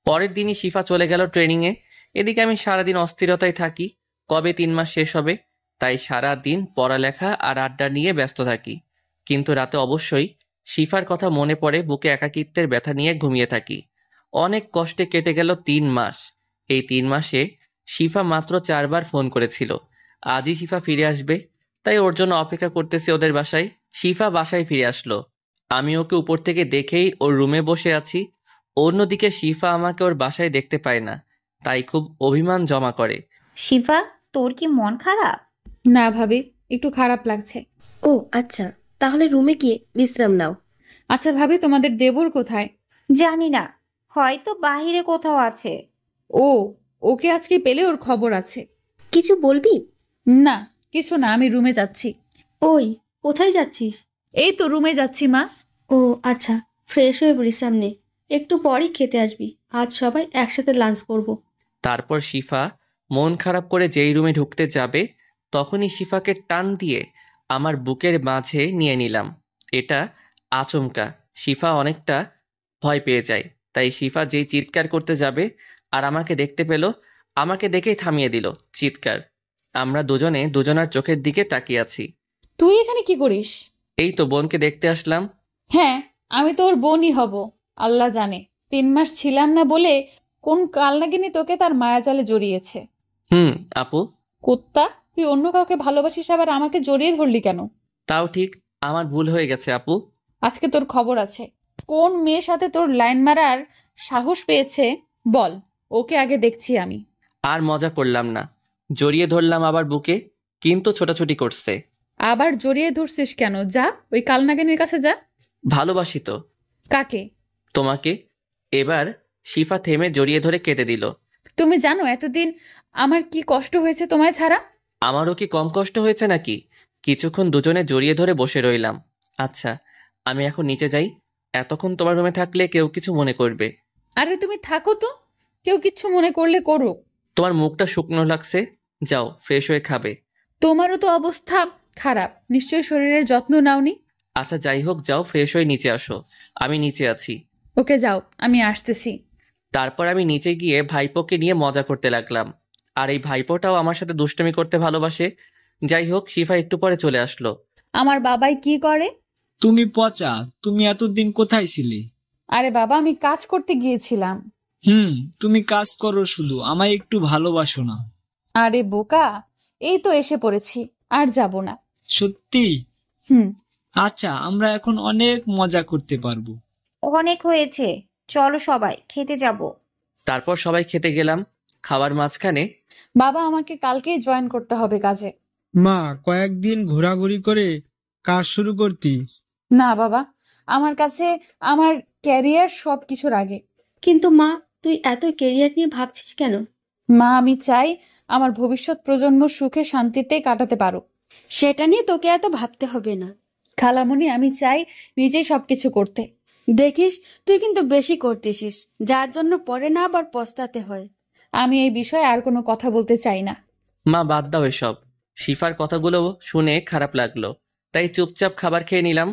পরের দিনই শিফা চলে গেল ট্রেনিংয়ে। এদিকে আমি সারাদিন অস্থিরতায় থাকি, কবে 3 মাস শেষ হবে। তাই সারা দিন পড়ালেখা আর আড্ডা নিয়ে ব্যস্ত থাকি। কিন্তু রাতে অবশ্যই শিফার কথা মনে পড়ে, বুকে একাকিত্বের ব্যথা নিয়ে ঘুমিয়ে থাকি। অনেক কষ্টে কেটে গেল 3 মাস। এই 3 মাসে শিফা মাত্র 4 বার ফোন করেছিল। আজই শিফা ফিরে আসবে, তাই ওর জন্য অপেক্ষা করতেছি ওদের বাসায়। শিফা বাসায় ফিরে আসলো। আমি ওকে উপর থেকে দেখেই ওর রুমে বসে আছি। অন্যদিকে শিফা আমাকে ওর বাসায় দেখতে পায় না, তাই খুব অভিমান জমা করে। শিফা, তোর কি মন খারাপ? না ভাবি, একটু খারাপ লাগছে। ও আচ্ছা, তাহলে রুমে গিয়ে বিশ্রাম নাও। আচ্ছা ভাবি, তোমাদের দেবর কোথায়? জানি না, হয়তো বাহিরে কোথাও আছে। ও, ওকে আজকে পেলে ওর খবর আছে। কিছু বলবি? না, কিছু না, আমি রুমে যাচ্ছি। ওই, কোথায় যাচ্ছিস? এই তো রুমে যাচ্ছি মা। ও আচ্ছা, ফ্রেশ হয়ে বিশ্রাম নে, একটু পরই খেতে আসবি। আজ সবাই একসাথে লাঞ্চ করব। তারপর শিফা মন খারাপ করে যেই রুমে ঢুকতে যাবে, তখনই শিফাকে টান দিয়ে আমার বুকের মাঝে নিয়ে নিলাম। এটা আচমকা। শিফা অনেকটা ভয় পেয়ে যায়, তাই শিফা যেই চিৎকার করতে যাবে আর আমাকে দেখতে পেল, আমাকে দেখেই থামিয়ে দিল চিৎকার। আমরা দুজনে দুজনার চোখের দিকে তাকিয়ে আছি। তুই এখানে কি করিস? এই তো বোনকে দেখতে আসলাম। হ্যাঁ, আমি তোর বোনই হব। আল্লাহ জানে 3 মাস ছিলাম না বলে কোন কালনাগিনী তোকে তার মায়াজালে জড়িয়েছে। আপু। কুত্তা, তুই অন্য কাউকে ভালোবাসিস আবার আমাকে জড়িয়ে ধরলি কেন? তাও ঠিক, আমার ভুল হয়ে গেছে আপু। আজকে তোর খবর আছে। কোন মেয়ের সাথে তোর লাইন মারার সাহস পেয়েছে বল, ওকে আগে দেখছি আমি। আর মজা করলাম না, জড়িয়ে ধরলাম আবার বুকে, কিন্তু ছোটাছুটি করছে। আবার জড়িয়ে ধরছিস কেন? যা, ওই কালনাগিনীর কাছে যা। ভালোবাসি তো। কাকে? তোমাকে। এবার শিফা থেমে জড়িয়ে ধরে কেঁদে দিল। তুমি জানো এতদিন আমার কি কষ্ট হয়েছে তোমায় ছাড়া? আমারও কি কম কষ্ট হয়েছে নাকি? কিছুক্ষণ দুজনে জড়িয়ে ধরে বসে রইলাম। আচ্ছা, আমি এখন নিচে যাই। এতক্ষণ তোমার রুমে থাকলে কেউ কিছু মনে করবে। আরে তুমি থাকো তো, কেউ কিচ্ছু মনে করলে করো। তোমার মুখটা শুকনো লাগছে, যাও ফ্রেশ হয়ে খাবে। তোমারও তো অবস্থা খারাপ, নিশ্চয়ই শরীরের যত্ন নাওনি। আচ্ছা যাই হোক, যাও ফ্রেশ হয়ে নিচে আসো, আমি নিচে আছি। ওকে যাও, আমি আসতেছি। তারপর আমি নিচে গিয়ে ভাইপোকে নিয়ে মজা করতে লাগলাম। আর এই ভাইপোটাও আমার সাথে দুষ্টুমি করতে ভালোবাসে। যাই হোক, শিফা একটু পরে চলে আসলো। আমার বাবাই কি করে? তুমি পচা, তুমি এতদিন কোথায় ছিলে? আরে বাবা, আমি কাজ করতে গিয়েছিলাম। তুমি কাজ করো শুধু, আমায় একটু ভালোবাসো না? আরে বোকা, এই তো এসে পড়েছি, আর যাব না। সত্যি? হুম। আচ্ছা, আমরা এখন অনেক মজা করতে পারবো। অনেক হয়েছে, চলো সবাই খেতে যাব। তারপর সবাই খেতে গেলাম। খাওয়ার মাঝখানে বাবা, আমাকে কালকেই জয়েন করতে হবে কাজে। মা, কয়েকদিন ঘোরাঘুরি করে কাজ শুরু করতি। না বাবা, আমার কাছে আমার ক্যারিয়ার সব কিছুর আগে। কিন্তু মা, তুই এত কেরিয়ার নিয়ে ভাবছিস কেন? মা, আমি চাই আমার ভবিষ্যৎ প্রজন্ম সুখে শান্তিতে কাটাতে পারো। সেটা নিয়ে তোকে এত ভাবতে হবে না খালামণি, আমি চাই নিজেই সবকিছু করতে। দেখিস, তুই কিন্তু বেশি করতেছিস, যার জন্য পরে না আবার পস্তাতে হয়। আমি এই বিষয়ে আর কোনো কথা বলতে চাই না। মা বাদ দাও এসব। শিফার কথাগুলো শুনে খারাপ লাগলো, তাই চুপচাপ খাবার খেয়ে নিলাম।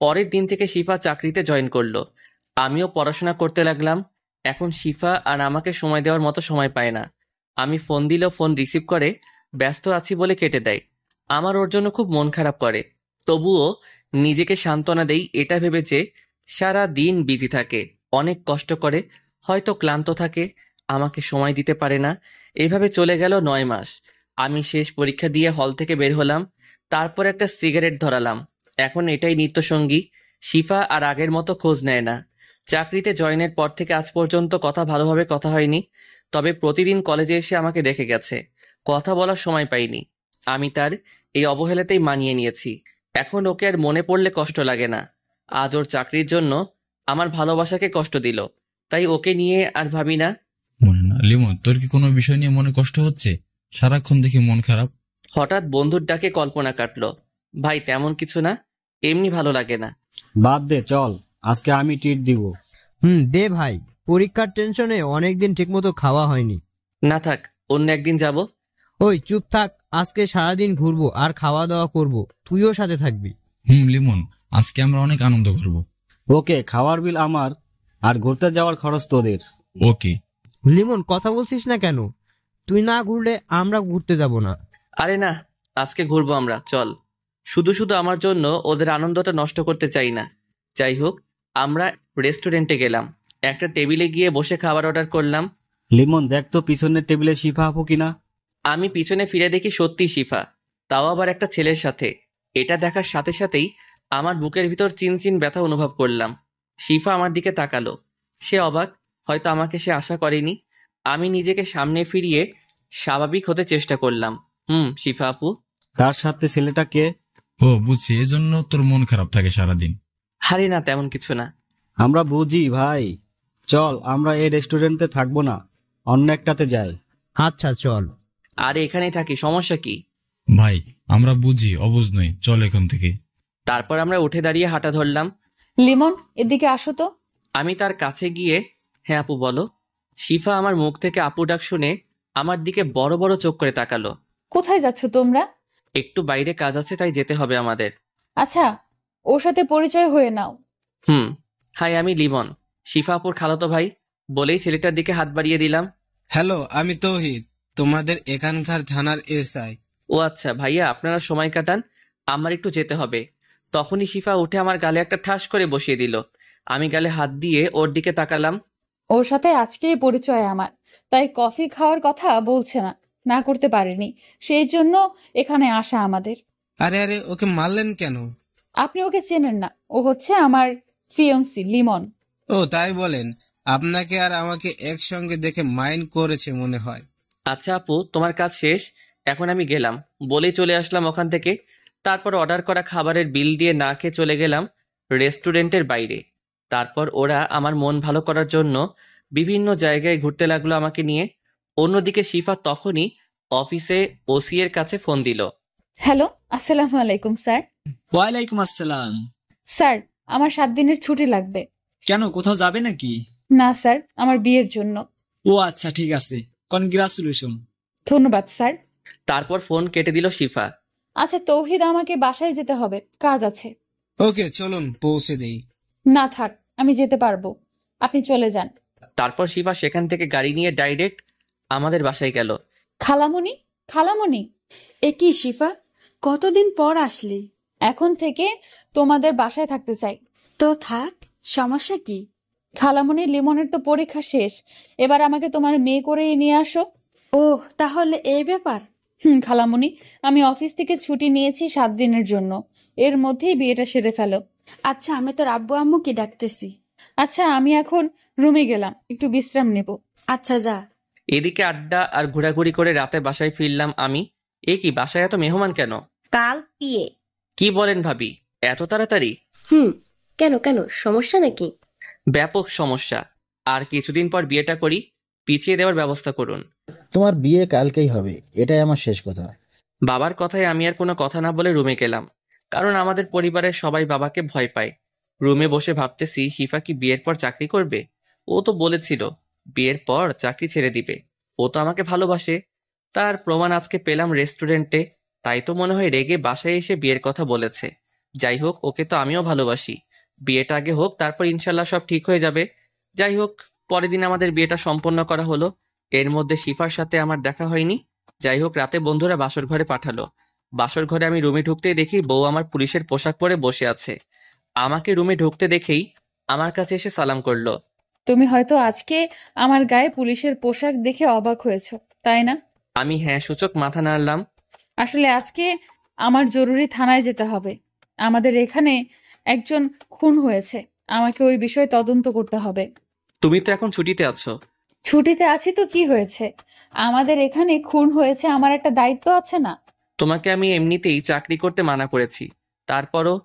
পরের দিন থেকে শিফা চাকরিতে জয়েন করলো, আমিও পড়াশোনা করতে লাগলাম। এখন শিফা আর আমাকে সময় দেওয়ার মতো সময় পায় না। আমি ফোন দিলেও ফোন রিসিভ করে ব্যস্ত আছি বলে কেটে দেয়। আমার ওর জন্য খুব মন খারাপ করে, তবুও নিজেকে সান্ত্বনা দেই এটা ভেবে যে সারা দিন বিজি থাকে, অনেক কষ্ট করে, হয়তো ক্লান্ত থাকে, আমাকে সময় দিতে পারে না। এইভাবে চলে গেল 9 মাস। আমি শেষ পরীক্ষা দিয়ে হল থেকে বের হলাম, তারপর একটা সিগারেট ধরালাম। এখন এটাই নিত্যসঙ্গী। শিফা আর আগের মতো খোঁজ নেয় না। চাকরিতে জয়েনের পর থেকে আজ পর্যন্ত ভালোভাবে কথা হয়নি, তবে প্রতিদিন কলেজে এসে আমাকে দেখে গেছে। কথা বলার সময় পাইনি। আমি তার এই অবহেলাতেই মানিয়ে নিয়েছি। এখন ওকে আর মনে পড়লে কষ্ট লাগে না। আজ ওর চাকরির জন্য আমার ভালোবাসাকে কষ্ট দিল, তাই ওকে নিয়ে আর ভাবি না। মনে না লিমন, তোর কি কোনো বিষয় নিয়ে মনে কষ্ট হচ্ছে? সারাক্ষণ দেখি মন খারাপ। হঠাৎ বন্ধুর ডাকে কল্পনা কাটলো। ভাই তেমন কিছু না, এমনি ভালো লাগে না। বাদ দে, চল আজকে আমি ট্রিট দিব। দে ভাই, পরীক্ষার টেনশনে অনেকদিন ঠিকমতো খাওয়া হয়নি। না থাক, অন্য একদিন যাব। ওই চুপ থাক, আজকে সারাদিন ঘুরবো আর খাওয়া দাওয়া করব, তুইও সাথে থাকবি। লিমন, আজকে আমরা অনেক আনন্দ করব। ওকে, খাওয়ার বিল আমার, আর ঘুরতে যাওয়ার খরচ তোদের। ওকে। লিমন, কথা বলছিস না কেন? তুই না ঘুরলে আমরা ঘুরতে যাব না। আরে না, আজকে ঘুরবো আমরা, চল। শুধু শুধু আমার জন্য ওদের আনন্দটা নষ্ট করতে চাই না। যাই হোক, আমরা রেস্টুরেন্টে গেলাম। একটা টেবিলে গিয়ে বসে খাবার অর্ডার করলাম। লিমন, দেখ তো পিছনের টেবিলে শিফা আপু কিনা। আমি পিছনে ফিরে দেখি সত্যি শিফা, তাও আবার একটা ছেলের সাথে। এটা দেখার সাথে সাথেই আমার বুকের ভিতর চিনচিন ব্যথা অনুভব করলাম। শিফা আমার দিকে তাকালো। সে অবাক, হয়তো আমাকে সে আশা করেনি। আমি নিজেকে সামনে ফিরিয়ে স্বাভাবিক হতে চেষ্টা করলাম। শিফা আপু। তার সাথে ছেলেটা কে? ও বুঝছি, এজন্য তোর মন খারাপ থাকে সারাদিন। হারে না, তেমন কিছু না। আমরা বুঝি ভাই, চল আমরা এই রেস্টুরেন্টে থাকবো না, অন্য একটাতে যাই। আচ্ছা চল। আরে এখানেই থাকি, সমস্যা কি? ভাই আমরা বুঝি, অবুঝ নই, চল এখান থেকে। তারপর আমরা উঠে দাঁড়িয়ে হাঁটা ধরলাম। লিমন, এদিকে আসো তো। আমি তার কাছে গিয়ে, হ্যাঁ আপু বলো। শিফা আমার মুখ থেকে আপু ডাক শুনে আমার দিকে বড় বড় চোখ করে তাকালো। কোথায় যাচ্ছ তোমরা? একটু বাইরে কাজ আছে, তাই যেতে হবে আমাদের। আচ্ছা, ওর সাথে পরিচয় হয়ে নাও। হাই, আমি লিমন, শিফা আপুর খালাতো ভাই। বলেই ছেলেটার দিকে হাত বাড়িয়ে দিলাম। হ্যালো, আমি তৌহিদ, তোমাদের এখানকার থানার এসআই। ও আচ্ছা ভাইয়া, আপনারা সময় কাটান, আমার একটু যেতে হবে। তখনই শিফা উঠে আমার গালে একটা ঠাস করে বসিয়ে দিল। আমি গালে হাত দিয়ে ওর দিকে তাকালাম। ওর সাথে আজকেই পরিচয় আমার, তাই কফি খাওয়ার কথা বলছে না, না করতে পারেনি, সেই জন্য এখানে আসা আমাদের। আরে আরে, ওকে মারলেন কেন? আপনি ওকে চেনেন না, ও হচ্ছে আমার ফিয়ন্সি লিমন। ও তাই বলেন? আপনাকে আর আমাকে একসঙ্গে দেখে মাইন্ড করেছে মনে হয়। আচ্ছা আপু, তোমার কাজ শেষ, এখন আমি গেলাম বলেই চলে আসলাম ওখান থেকে। তারপর অর্ডার করা খাবারের বিল দিয়ে না খেয়ে চলে গেলাম রেস্টুরেন্টের বাইরে। তারপর ওরা আমার মন ভালো করার জন্য বিভিন্ন জায়গায় ঘুরতে লাগলো আমাকে নিয়ে। অন্যদিকে শিফা তখনই অফিসে ওসি এর কাছে ফোন দিল। হ্যালো, আসসালামু আলাইকুম স্যার। ওয়ালাইকুম আসসালাম। স্যার, আমার 7 দিনের ছুটি লাগবে। কেন, কোথাও যাবে নাকি? না স্যার, আমার বিয়ের জন্য। ও আচ্ছা, ঠিক আছে, কনগ্রাচুলেশন। ধন্যবাদ স্যার। তারপর ফোন কেটে দিল শিফা। আচ্ছা তৌহিদ, আমাকে বাসায় যেতে হবে, কাজ আছে। ওকে চলুন পৌঁছে দেই। না থাক, আমি যেতে পারবো, আপনি চলে যান। তারপর শিফা সেখান থেকে গাড়ি নিয়ে ডাইরেক্ট আমাদের বাসায় গেল। খালামণি, খালামণি। এ কি শিফা, কতদিন পর আসলি? এখন থেকে তোমাদের বাসায় থাকতে চাই। তো থাক, সমস্যা কি? খালামণি, লিমনের তো পরীক্ষা শেষ, এবার আমাকে তোমার মেয়ে করেই নিয়ে আসো। ওহ, তাহলে এই ব্যাপার। খালামণি, আমি অফিস থেকে ছুটি নিয়েছি 7 দিনের জন্য, এর মধ্যেই বিয়েটা সেরে ফেলো। আচ্ছা, আমি তোর আব্বু আম্মুকে ডাকতেছি। আচ্ছা, আমি এখন রুমে গেলাম, একটু বিশ্রাম নেব। আচ্ছা যা। এদিকে আড্ডা আর ঘোরাঘুরি করে রাতে বাসায় ফিরলাম আমি। এ কি, বাসায় এত মেহমান কেন? কাল বিয়ে। কি বলেন ভাবি, এত তাড়াতাড়ি? কেন কেন, সমস্যা নাকি? ব্যাপক সমস্যা। আর কিছুদিন পর বিয়েটা করি, পিছিয়ে দেওয়ার ব্যবস্থা করুন। তোমার বিয়ে কালকেই হবে, এটাই আমার শেষ কথা। বাবার কথায় আমি আর কোনো কথা না বলে রুমে গেলাম, কারণ আমাদের পরিবারের সবাই বাবাকে ভয় পায়। রুমে বসে ভাবতেছি শিফা কি বিয়ের পর চাকরি করবে? ও তো বলেছিল বিয়ের পর চাকরি ছেড়ে দিবে। ও তো আমাকে ভালোবাসে, তার প্রমাণ আজকে পেলাম রেস্টুরেন্টে। তাই তো মনে হয় রেগে বাসায় এসে বিয়ের কথা বলেছে। যাই হোক, ওকে তো আমিও ভালোবাসি। বিয়েটা আগে হোক, তারপর ইনশাল্লাহ সব ঠিক হয়ে যাবে। যাই হোক, পরের দিন আমাদের বিয়েটা সম্পন্ন করা হলো। এর মধ্যে শিফার সাথে আমার দেখা হয়নি। যাই হোক, রাতে বন্ধুরা বাসর ঘরে পাঠালো। বাসর ঘরে আমি রুমে ঢুকতেই দেখি বউ আমার পুলিশের পোশাক পরে বসে আছে। আমাকে রুমে ঢুকতে দেখেই আমার কাছে এসে সালাম করলো। তুমি হয়তো আজকে আমার গায়ে পুলিশের পোশাক দেখে অবাক হয়েছো, তাই না? আমি হ্যাঁ সূচক মাথা নাড়লাম। আসলে আজকে আমার জরুরি থানায় যেতে হবে। আমাদের এখানে একজন খুন হয়েছে, আমাকে ওই বিষয়ে তদন্ত করতে হবে। তুমি তো এখন ছুটিতে আছো। ছুটিতে আছি তো কি হয়েছে, আমাদের এখানে খুন হয়েছে, আমার একটা দায়িত্ব আছে না? তোমাকে আমি এমনিতেই চাকরি করতে মানা করেছি, তারপরও?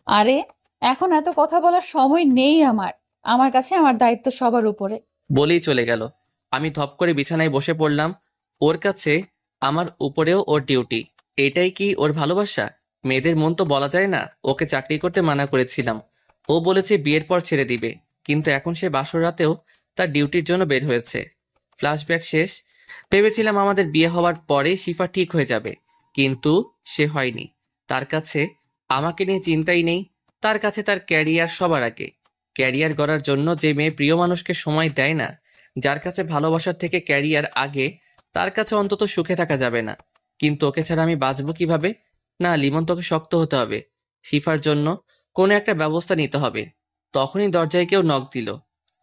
আরে, এখন এত কথা বলার সময় নেই আমার। আমার কাছে আমার দায়িত্ব সবার উপরে। বলেই চলে গেল। আমি ধপ করে বিছানায় বসে পড়লাম। ওর কাছে আমার উপরেও ওর ডিউটি। এটাই কি ওর ভালোবাসা? মেয়েদের মন তো বলা যায় না। ওকে চাকরি করতে মানা করেছিলাম, ও বলেছে বিয়ের পর ছেড়ে দিবে, কিন্তু এখন সে বাসর রাতেও তার ডিউটির জন্য বের হয়েছে। ফ্ল্যাশব্যাক শেষ। ভেবেছিলাম আমাদের বিয়ে হওয়ার পরে শিফা ঠিক হয়ে যাবে, কিন্তু সে হয়নি। তার কাছে আমাকে নিয়ে চিন্তাই নেই। তার কাছে তার ক্যারিয়ার সবার আগে। ক্যারিয়ার গড়ার জন্য যে মেয়ে প্রিয় মানুষকে সময় দেয় না, যার কাছে ভালোবাসার থেকে ক্যারিয়ার আগে, তার কাছে অন্তত সুখে থাকা যাবে না। কিন্তু ওকে ছাড়া আমি বাঁচবো কিভাবে? না, লিমন, তোকে শক্ত হতে হবে। শিফার জন্য কোনো একটা ব্যবস্থা নিতে হবে। তখনই দরজায় কেউ নক দিল।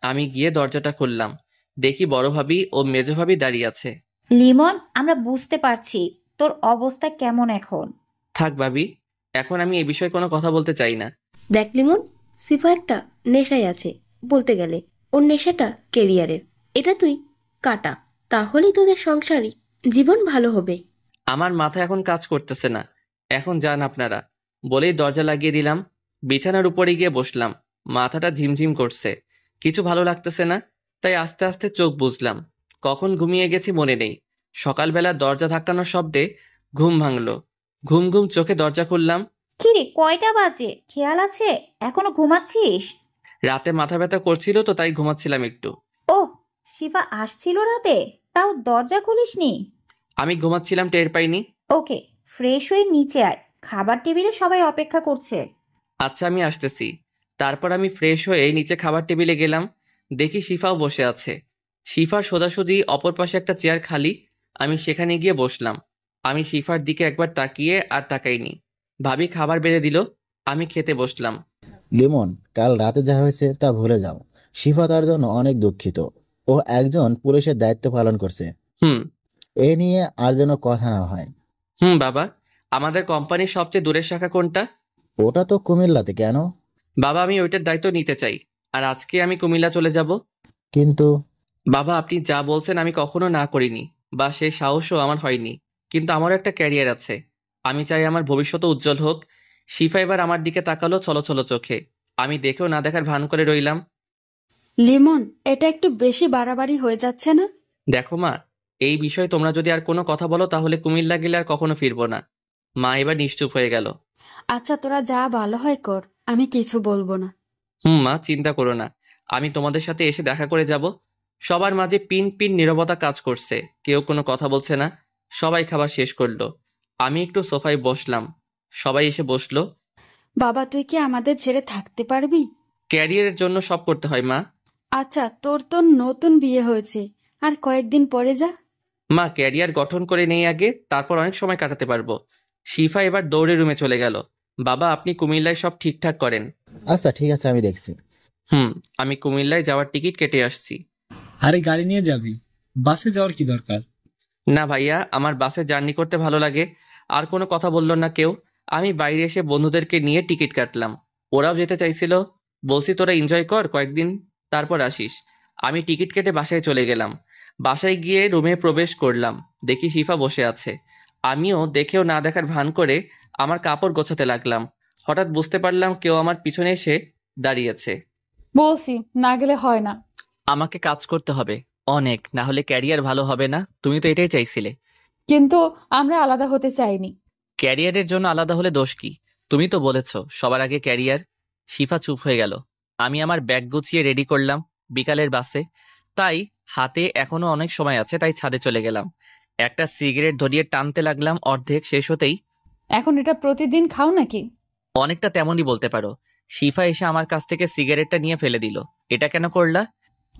আমি গিয়ে দরজাটা খুললাম। দেখি বড় ভাবি ও মেজো ভাবি দাঁড়িয়ে আছে। লিমন, আমরা বুঝতে পারছি তোর অবস্থা কেমন এখন। থাক ভাবি, এখন আমি এ বিষয়ে কোনো কথা বলতে চাই না। দেখ লিমন, সিফা একটা নেশায় আছে, বলতে গেলে ওর নেশাটা কেরিয়ারের। এটা তুই কাটা, তাহলেই তোদের সংসারী জীবন ভালো হবে। আমার মাথা এখন কাজ করতেছে না, এখন যান আপনারা, বলেই দরজা লাগিয়ে দিলাম। বিছানার উপরে গিয়ে বসলাম। মাথাটা ঝিমঝিম করছে, কিছু ভালো লাগতেছে না। তাই আস্তে আস্তে চোখ বুজলাম। কখন ঘুমিয়ে গেছি মনে নেই। সকালবেলা দরজা ধাক্কানোর শব্দে ঘুম ভাঙলো। ঘুম ঘুম চোখে দরজা খুললাম। কিরে, কয়টা বাজে খেয়াল আছে? এখনো ঘুমাচ্ছিস? রাতে মাথা ব্যথা করছিল তো, তাই ঘুমাচ্ছিলাম একটু। ওহ, শিফা আসছিল রাতে, তাও দরজা খুলিসনি? আমি ঘুমাচ্ছিলাম, টের পাইনি। ওকে, ফ্রেশ হয়ে নিচে আয়, খাবার টেবিলে সবাই অপেক্ষা করছে। আচ্ছা, আমি আসতেছি। তারপর আমি ফ্রেশ হয়ে নিচে খাবার টেবিলে গেলাম। দেখি শিফাও বসে আছে। শিফার সোজাসুজি অপর পাশে একটা চেয়ার খালি। আমি সেখানে গিয়ে বসলাম। আমি শিফার দিকে একবার তাকিয়ে আর তাকাইনি। ভাবি খাবার বেড়ে দিল, আমি খেতে বসলাম। লিমন, কাল রাতে যা হয়েছে তা ভুলে যাও। শিফা তার জন্য অনেক দুঃখিত। ও একজন পুলিশের দায়িত্ব পালন করছে। এ নিয়ে আর যেন কথা না হয়। বাবা, আমাদের কোম্পানির সবচেয়ে দূরের শাখা কোনটা? ওটা তো কুমিল্লাতে, কেন? বাবা আমি ওইটার দায়িত্ব নিতে চাই, আর আজকে আমি কুমিল্লা চলে যাব। কিন্তু বাবা আপনি যা বলছেন আমি কখনো না করিনি, বা সে সাহসও আমার হয়নি, কিন্তু আমারও একটা ক্যারিয়ার আছে। আমি চাই আমার ভবিষ্যৎ উজ্জ্বল হোক। শিফা এবার আমার দিকে তাকালো চলো চলো চোখে। আমি দেখেও না দেখার ভান করে রইলাম। লিমন, এটা একটু বেশি বাড়াবাড়ি হয়ে যাচ্ছে না? দেখো মা, এই বিষয়ে তোমরা যদি আর কোনো কথা বলো তাহলে কুমিল্লা গেলে আর কখনো ফিরবো না। মা এবার নিশ্চুপ হয়ে গেল। আচ্ছা, তোরা যা ভালো হয় কর, আমি কিছু বলবো না। মা চিন্তা করো না, আমি তোমাদের সাথে এসে দেখা করে যাব। সবার মাঝে পিন পিন নীরবতা কাজ করছে, কেউ কোনো কথা বলছে না। সবাই খাবার শেষ করলো, আমি একটু সোফায় বসলাম, সবাই এসে বসলো। বাবা, তুই কি আমাদের ছেড়ে থাকতে পারবি? ক্যারিয়ারের জন্য সব করতে হয় মা। আচ্ছা, তোর তো নতুন বিয়ে হয়েছে, আর কয়েকদিন পরে যা। মা ক্যারিয়ার গঠন করে নেই আগে, তারপর অনেক সময় কাটাতে পারবো। শিফা এবার দৌড়ে রুমে চলে গেল। বাবা আপনি কুমিল্লায় সব ঠিকঠাক করেন। আচ্ছা ঠিক আছে, আমি দেখছি। আমি কুমিল্লায় যাওয়ার টিকিট কেটে আসছি। আরে গাড়ি নিয়ে যাবি, বাসে যাওয়ার কি দরকার? না ভাইয়া, আমার বাসে জার্নি করতে ভালো লাগে। আর কোনো কথা বলল না কেউ। আমি বাইরে এসে বন্ধুদেরকে নিয়ে টিকিট কাটলাম। ওরাও যেতে চাইছিল। বলছি তোরা এনজয় কর কয়েকদিন, তারপর আসিস। আমি টিকিট কেটে বাসায় চলে গেলাম। বাসায় গিয়ে রুমে প্রবেশ করলাম, দেখি শিফা বসে আছে। আমিও দেখেও না দেখার ভান করে আমার কাপড় গোছাতে লাগলাম। হঠাৎ বুঝতে পারলাম কেউ আমার পিছনে এসে দাঁড়িয়েছে। বলছি না গেলে হয় না। আমাকে কাজ করতে হবে অনেক, না হলে ক্যারিয়ার ভালো হবে না। তুমি তো এটাই চাইছিলে। কিন্তু আমরা আলাদা হতে চাইনি। ক্যারিয়ারের জন্য আলাদা হলে দোষ কি? তুমি তো বলেছ সবার আগে ক্যারিয়ার। শিফা চুপ হয়ে গেল। আমি আমার ব্যাগ গুছিয়ে রেডি করলাম বিকালের বাসে। তাই হাতে এখনো অনেক সময় আছে, তাই ছাদে চলে গেলাম। একটা সিগারেট ধরিয়ে টানতে লাগলাম, অর্ধেক শেষ হতেই। এখন এটা প্রতিদিন খাও নাকি? অনেকটা তেমনই বলতে পারো। শিফা এসে আমার কাছ থেকে সিগারেটটা নিয়ে ফেলে দিল। এটা কেন করলা?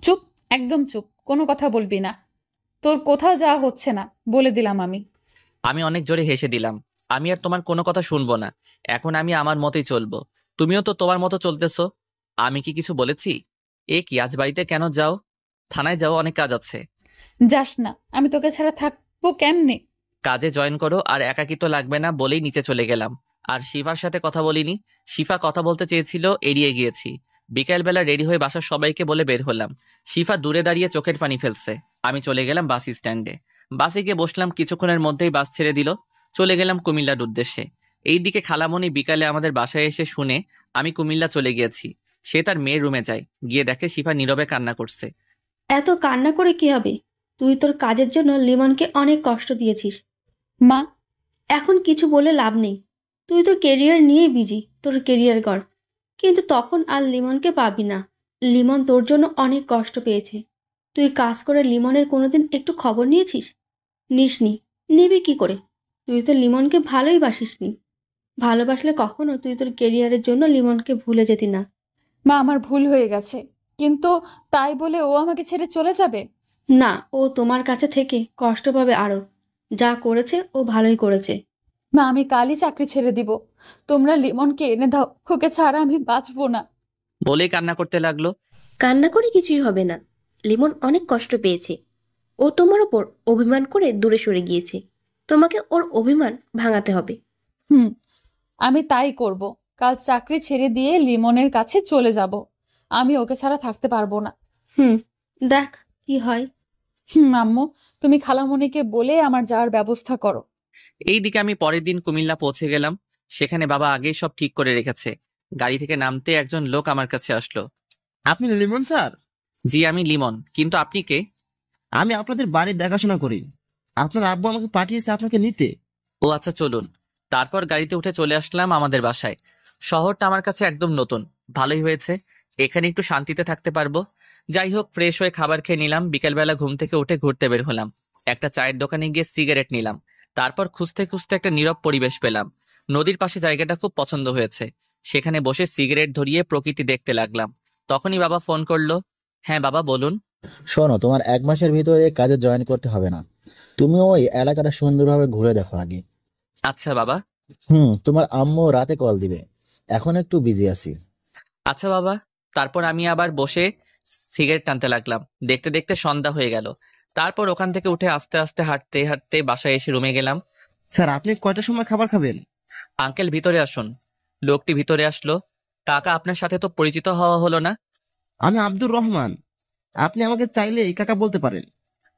চুপ, একদম চুপ, কোনো কথা বলবি না। তোর কোথাও যাওয়া হচ্ছে না, বলে দিলাম আমি। আমি অনেক জোরে হেসে দিলাম। আমি আর তোমার কোনো কথা শুনবো না। এখন আমি আমার মতোই চলবো। তুমিও তো তোমার মতো চলতেছো। আমি কি কিছু বলেছি? এ কি, আজ বাড়িতে কেন যাও? থানায় যাও, অনেক কাজ আছে। যাস না, আমি তোকে ছাড়া থাকবো কেমনে? কাজে জয়েন করো, আর একাকিত্ব লাগবে না বলেই নিচে চলে গেলাম। আর শিফার সাথে কথা বলিনি। শিফা কথা বলতে চেয়েছিল, এড়িয়ে গিয়েছি। বিকালবেলা রেডি হয়ে বাসার সবাইকে বলে বের হলাম। শিফা দূরে দাঁড়িয়ে চোখের পানি ফেলছে। আমি চলে গেলাম বাস স্ট্যান্ডে। বাসে গিয়ে বসলাম, কিছুক্ষণের মধ্যেই বাস ছেড়ে দিল। চলে গেলাম কুমিল্লার উদ্দেশ্যে। এইদিকে খালামণি বিকালে আমাদের বাসায় এসে শুনে আমি কুমিল্লা চলে গিয়েছি। সে তার মেয়ের রুমে যায়, গিয়ে দেখে শিফা নীরবে কান্না করছে। এত কান্না করে কি হবে? তুই তোর কাজের জন্য লিমনকে অনেক কষ্ট দিয়েছিস। মা, এখন কিছু বলে লাভ নেই। তুই তো কেরিয়ার নিয়ে বিজি, তোর কেরিয়ার গড়। কিন্তু তখন আর লিমনকে পাবি না। লিমন তোর জন্য অনেক কষ্ট পেয়েছে। তুই কাজ করে লিমনের কোনোদিন একটু খবর নিয়েছিস? নিসনি, নিবি কি করে? তুই তো লিমনকে ভালোই বাসিসনি। ভালোবাসলে কখনো তুই তোর কেরিয়ারের জন্য লিমনকে ভুলে যেতি না। মা, আমার ভুল হয়ে গেছে, কিন্তু তাই বলে ও আমাকে ছেড়ে চলে যাবে? না, ও তোমার কাছে থেকে কষ্ট পাবে আরো। যা করেছে ও ভালোই করেছে। মা, আমি কালই চাকরি ছেড়ে দিব। তোমরা লিমনকে এনে দাও, ওকে ছাড়া আমি বাঁচবো না। বলেই কান্না করতে লাগলো। কান্না করে কিছুই হবে না। লিমন অনেক কষ্ট পেয়েছে। ও তোমার ওপর অভিমান করে দূরে সরে গিয়েছে। তোমাকে ওর অভিমান ভাঙাতে হবে। আমি তাই করব। কাল চাকরি ছেড়ে দিয়ে লিমনের কাছে চলে যাব। আমি ওকে ছাড়া থাকতে পারবো না। দেখ কি হয়। আম্মু, তুমি খালামণিকে বলে আমার যাওয়ার ব্যবস্থা করো। এইদিকে আমি পরের দিন কুমিল্লা পৌঁছে গেলাম। সেখানে বাবা আগেই সব ঠিক করে রেখেছে। গাড়ি থেকে নামতে একজন লোক আমার কাছে আসলো। আপনি লিমন স্যার? জি আমি লিমন, কিন্তু আপনি কে? আমি আপনাদের বাড়ির দেখাশোনা করি। আপনার আব্বু আমাকে পাঠিয়েছে আপনাকে নিতে। ও আচ্ছা, চলুন। তারপর গাড়িতে উঠে চলে আসলাম আমাদের বাসায়। শহরটা আমার কাছে একদম নতুন। ভালোই হয়েছে, এখানে একটু শান্তিতে থাকতে পারবো। যাই হোক, ফ্রেশ হয়ে খাবার খেয়ে নিলাম। বিকেলবেলা ঘুম থেকে উঠে ঘুরতে বের হলাম। একটা চায়ের দোকানে গিয়ে সিগারেট নিলাম। তারপর খুঁজতে খুঁজতে একটা নীরব পরিবেশ পেলাম। নদীর পাশে জায়গাটা খুব পছন্দ হয়েছে। সেখানে বসে সিগারেট ধরিয়ে প্রকৃতি দেখতে লাগলাম। তখনই বাবা ফোন করলো। হ্যাঁ বাবা বলুন। শোনো, তোমার 1 মাসের ভিতরে কাজে জয়েন করতে হবে না। তুমি ওই এলাকাটা সুন্দরভাবে ঘুরে দেখো আগে। আচ্ছা বাবা। তোমার আম্মু রাতে কল দিবে, এখন একটু বিজি আছি। আচ্ছা বাবা। তারপর আমি আবার বসে সিগারেট টানতে লাগলাম। দেখতে দেখতে সন্ধ্যা হয়ে গেল। তারপর ওখান থেকে উঠে আস্তে আস্তে হাঁটতে হাঁটতে বাসায় এসে রুমে গেলাম। স্যার, আপনি কয়টার সময় খাবার খাবেন? আঙ্কেল ভিতরে আসুন। লোকটি ভিতরে আসলো। কাকা, আপনার সাথে তো পরিচিত হওয়া হলো না। আমি আব্দুর রহমান। আপনি আমাকে চাইলে এই কাকা বলতে পারেন।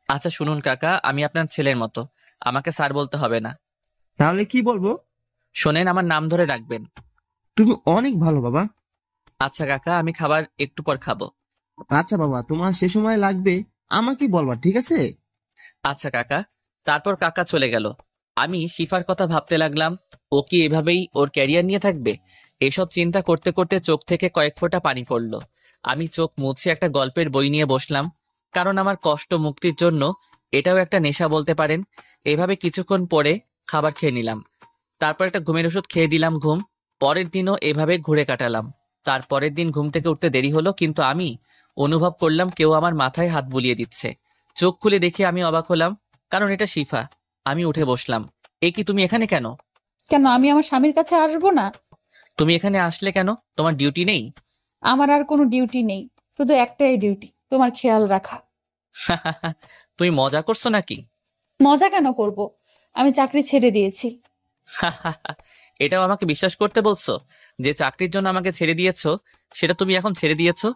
আচ্ছা শুনুন কাকা, আমি আপনার ছেলের মতো, আমাকে স্যার বলতে হবে না। তাহলে কি বলবো? শোনেন, আমার নাম ধরে ডাকবেন। তুমি অনেক ভালো বাবা। আচ্ছা কাকা, আমি খাবার একটু পর খাবো। আচ্ছা বাবা, তোমার সে সময় লাগবে আমাকে বলবা, ঠিক আছে? আচ্ছা কাকা। তারপর কাকা চলে গেল। আমি শিফার কথা ভাবতে লাগলাম। ও কি এভাবেই ওর ক্যারিয়ার নিয়ে থাকবে? এসব চিন্তা করতে করতে চোখ থেকে কয়েক ফোঁটা পানি পড়ল। আমি চোখ মুছে একটা গল্পের বই নিয়ে বসলাম, কারণ আমার কষ্ট মুক্তির জন্য এটাও একটা নেশা বলতে পারেন। এভাবে কিছুক্ষণ পরে খাবার খেয়ে নিলাম। তারপর একটা ঘুমের ওষুধ খেয়ে দিলাম ঘুম। পরের দিনও এভাবে ঘুরে কাটালাম। তারপরের দিন ঘুম থেকে উঠতে দেরি হলো, কিন্তু আমি অনুভব করলাম কেউ আমার মাথায় হাত বুলিয়ে দিচ্ছে। চোখ খুলে দেখে আমি অবাক হলাম, কারণ এটা শিফা। আমি উঠে বসলাম। এ কি, তুমি এখানে কেন? কেন, আমি আমার স্বামীর কাছে আসবো না? তুমি এখানে আসলে কেন? তোমার ডিউটি নেই? আমার আর কোনো ডিউটি নেই, শুধু একটাই ডিউটি, তোমার খেয়াল রাখা। তুমি মজা করছো নাকি? মজা কেন করব? আমি চাকরি ছেড়ে দিয়েছি। এটাও আমাকে বিশ্বাস করতে বলছো যে চাকরির জন্য আমাকে ছেড়ে দিয়েছো? সেটা তুমি এখন ছেড়ে দিয়েছো?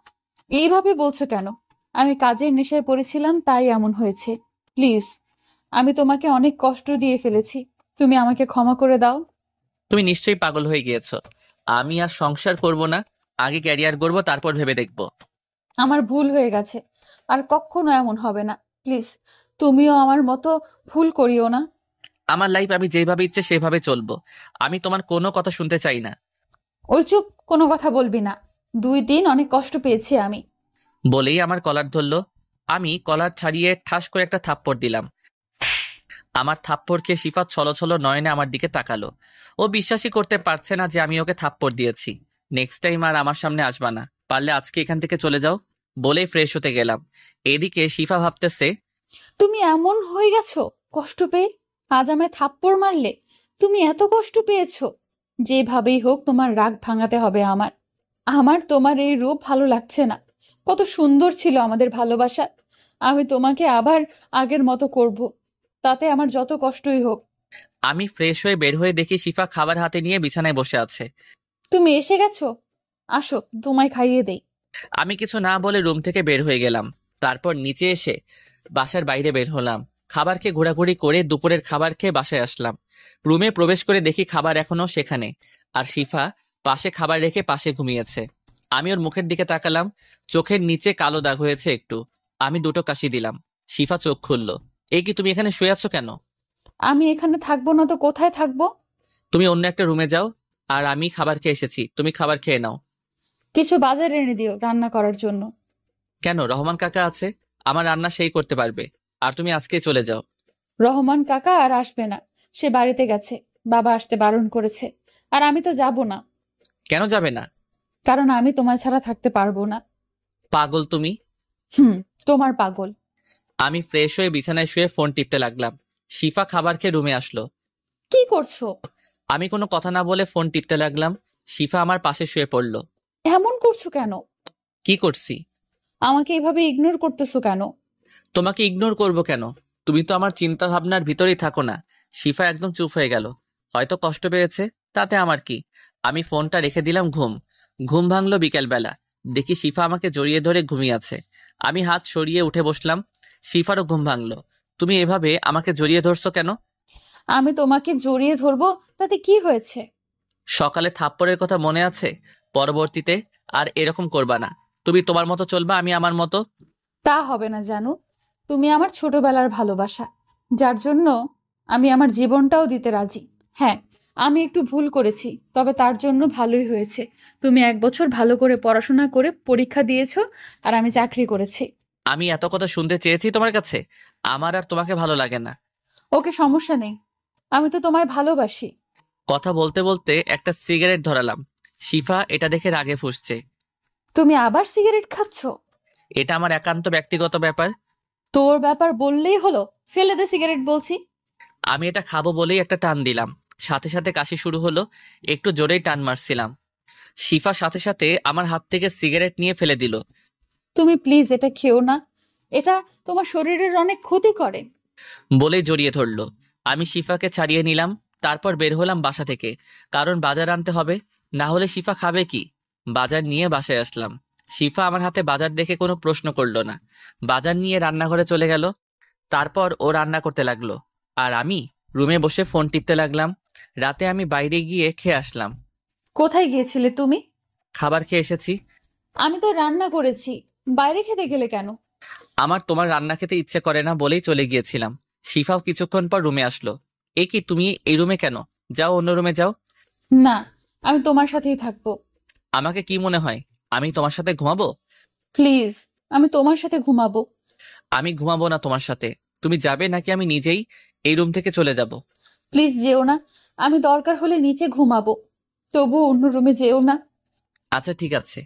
এইভাবে বলছো কেন? আমি কাজের নেশায় পড়েছিলাম, তাই এমন হয়েছে। প্লিজ, আমি তোমাকে অনেক কষ্ট দিয়ে ফেলেছি, তুমি আমাকে ক্ষমা করে দাও। তুমি নিশ্চয়ই পাগল হয়ে গিয়েছো। আমি আর সংসার করব না, আগে ক্যারিয়ার গড়বো, তারপর ভেবে দেখবো। আমার ভুল হয়ে গেছে, আর কখনো এমন হবে না। প্লিজ, তুমিও আমার মতো ভুল করিও না। আমার লাইফ আমি যেভাবে ইচ্ছে সেভাবে চলবো। আমি তোমার কোনো কথা শুনতে চাই না। ওই চুপ, কোনো কথা বলবি না। 2 দিন অনেক কষ্ট পেয়েছি আমি। বলেই আমার কলার ধরলো। আমি কলার ছাড়িয়ে ঠাস করে একটা থাপ্পড় দিলাম। আমার থাপ্পড় খেয়ে শিফা ছলছল নয়নে আমার দিকে তাকালো। ও বিশ্বাসই করতে পারছে না যে আমি ওকে থাপ্পড় দিয়েছি। নেক্সট টাইম আর আমার সামনে আসবা না, পারলে আজকে এখান থেকে চলে যাও। বলেই ফ্রেশ হতে গেলাম। এদিকে শিফা ভাবতেছে, তুমি এমন হয়ে গেছো কষ্ট পেয়ে? আজ আমায় থাপ্পড় মারলে? তুমি এত কষ্ট পেয়েছো? যেভাবেই হোক তোমার রাগ ভাঙাতে হবে আমার। আমার তোমার এই রূপ ভালো লাগছে না। কত সুন্দর ছিল আমাদের ভালোবাসা। আমি তোমাকে আবার আগের মতো করব, তাতে আমার যত কষ্টই হোক। আমি ফ্রেশ হয়ে বের হয়ে দেখি শিফা খাবার হাতে নিয়ে বিছানায় বসে আছে। তুমি এসে গেছো, আসো তোমায় খাইয়ে দেই। আমি কিছু না বলে রুম থেকে বের হয়ে গেলাম। তারপর নিচে এসে বাসার বাইরে বের হলাম। খাবার খেয়ে ঘোরাঘুরি করে দুপুরের খাবার খেয়ে বাসায় আসলাম। রুমে প্রবেশ করে দেখি খাবার এখনো সেখানে, আর শিফা পাশে খাবার রেখে পাশে ঘুমিয়েছে। আমি ওর মুখের দিকে তাকালাম। চোখের নিচে কালো দাগ হয়েছে একটু। আমি 2টো কাশি দিলাম। শিফা চোখ খুলল। এই কি, তুমি এখানে শুয়ে আছো কেন? আমি এখানে থাকবো না তো কোথায় থাকবো? তুমি অন্য একটা রুমে যাও, আর আমি খাবার খেয়ে এসেছি, তুমি খাবার খেয়ে নাও। কিছু বাজার এনে দিও রান্না করার জন্য। কেন, রহমান কাকা আছে, আমার রান্না সেই করতে পারবে। আর তুমি আজকে চলে যাও। রহমান কাকা আর আসবে না, সে বাড়িতে গেছে, বাবা আসতে বারণ করেছে। আর আমি তো যাব না। কেন যাবে না? কারণ আমি তোমায় ছাড়া থাকতে পারবো না। পাগল তুমি? তোমার পাগল। আমি ফ্রেশ হয়ে বিছানায় শুয়ে ফোন টিপতে লাগলাম। শিফা খাবার খেয়ে রুমে আসলো। কি করছো? আমি কোনো কথা না বলে ফোন টিপতে লাগলাম। শিফা আমার পাশে শুয়ে পড়লো। এমন করছো কেন? কি করছি? আমাকে এভাবে ইগনোর করতেছো কেন? তোমাকে ইগনোর করব কেন? তুমি তো আমার চিন্তা ভাবনার ভিতরেই থাকো না। শিফা একদম চুপ হয়ে গেল। হয়তো কষ্ট পেয়েছে, তাতে আমার কি। আমি ফোনটা রেখে দিলাম। ঘুম ভাঙলো বিকেলবেলা। দেখি শিফা আমাকে জড়িয়ে ধরে ঘুমিয়ে আছে। আমি হাত সরিয়ে উঠে বসলাম। শিফারও ঘুম ভাঙলো। তুমি এভাবে আমাকে জড়িয়ে ধরছো কেন? আমি তোমাকে জড়িয়ে ধরবো তাতে কি হয়েছে? সকালে থাপ্পড়ের কথা মনে আছে? পরবর্তীতে আর এরকম করবা না। তুমি তোমার মতো চলবা, আমি আমার মতো। তা হবে না জানো। তুমি আমার ছোটবেলার ভালোবাসা, যার জন্য আমি আমার জীবনটাও দিতে রাজি। হ্যাঁ, আমি একটু ভুল করেছি, তবে তার জন্য ভালোই হয়েছে। তুমি 1 বছর ভালো করে পড়াশোনা করে পরীক্ষা দিয়েছো, আর আমি চাকরি করেছি। আমি এত কথা শুনতে চেয়েছি তোমার কাছে? আমার আর তোমাকে ভালো লাগে না। ওকে, সমস্যা নেই, আমি তো তোমায় ভালোবাসি। কথা বলতে বলতে একটা সিগারেট ধরালাম। শিফা এটা দেখে রাগে ফুঁসছে। তুমি আবার সিগারেট খাচ্ছ? এটা আমার একান্ত ব্যক্তিগত ব্যাপার। তোর ব্যাপার বললেই হলো, ফেলে দে সিগারেট বলছি। আমি এটা খাবো বলেই একটা টান দিলাম। সাথে সাথে কাশি শুরু হলো। একটু জোরেই টান মারছিলাম। শিফা সাথে সাথে আমার হাত থেকে সিগারেট নিয়ে ফেলে দিল। তুমি প্লিজ এটা খেও না, এটা তোমার শরীরের অনেক ক্ষতি করে। বলেই জড়িয়ে ধরলো। আমি শিফাকে ছাড়িয়ে নিলাম। তারপর বের হলাম বাসা থেকে, কারণ বাজার আনতে হবে। না হলে শিফা খাবে কি? বাজার নিয়ে বাসায় আসলাম। শিফা আমার হাতে বাজার দেখে কোনো প্রশ্ন করলো না, বাজার নিয়ে রান্নাঘরে চলে গেল। তারপর ও রান্না করতে লাগলো, আর আমি রুমে বসে ফোন টিপতে লাগলাম। রাতে আমি বাইরে গিয়ে খেয়ে আসলাম। কোথায় গিয়েছিলে তুমি? খাবার খেয়ে এসেছি। আমি তো রান্না করেছি, বাইরে খেতে গেলে কেন? আমার তোমার রান্না খেতে ইচ্ছে করে না বলেই চলে গিয়েছিলাম। শিফাও কিছুক্ষণ পর রুমে আসলো। এ কি, তুমি এই রুমে কেন? যাও, অন্য রুমে যাও। না, আমি তোমার সাথেই থাকবো। আমাকে কি মনে হয় আমি তোমার সাথে ঘুমাবো? প্লিজ, আমি তোমার সাথে ঘুমাবো। আমি ঘুমাবো না তোমার সাথে। তুমি যাবে নাকি আমি নিজেই এই রুম থেকে চলে যাব? প্লিজ যেও না, আমি দরকার হলে নিচে ঘুমাবো, তবু অন্য রুমে যেও না। আচ্ছা ঠিক আছে।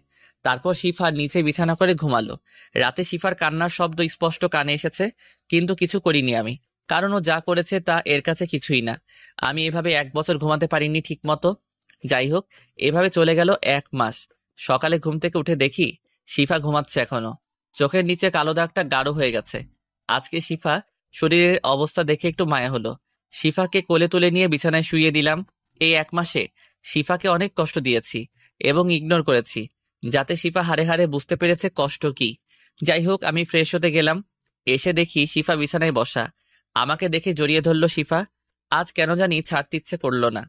তারপর শিফা নিচে বিছানা করে ঘুমালো। রাতে শিফার কান্নার শব্দ স্পষ্ট কানে এসেছে, কিন্তু কিছু করিনি আমি, কারণ ও যা করেছে তা এর কাছে কিছুই না। আমি এভাবে 1 বছর ঘুমাতে পারিনি ঠিক মতো। যাই হোক, এভাবে চলে গেল 1 মাস। সকালে ঘুম থেকে উঠে দেখি শিফা ঘুমাচ্ছে এখনো। চোখের নিচে কালো দাগটা গাঢ় হয়ে গেছে। আজকে শিফা শরীরের অবস্থা দেখে একটু মায়া হলো। শিফাকে কোলে তুলে নিয়ে বিছানায় শুইয়ে দিলাম। এই 1 মাসে শিফাকে অনেক কষ্ট দিয়েছি এবং ইগনোর করেছি, যাতে শিফা হাড়ে হাড়ে বুঝতে পেরেছে কষ্ট কি। যাই হোক, আমি ফ্রেশ হতে গেলাম। এসে দেখি শিফা বিছানায় বসা। আমাকে দেখে জড়িয়ে ধরল শিফা। আজ কেন জানি ছাড়তে ইচ্ছে করলো না।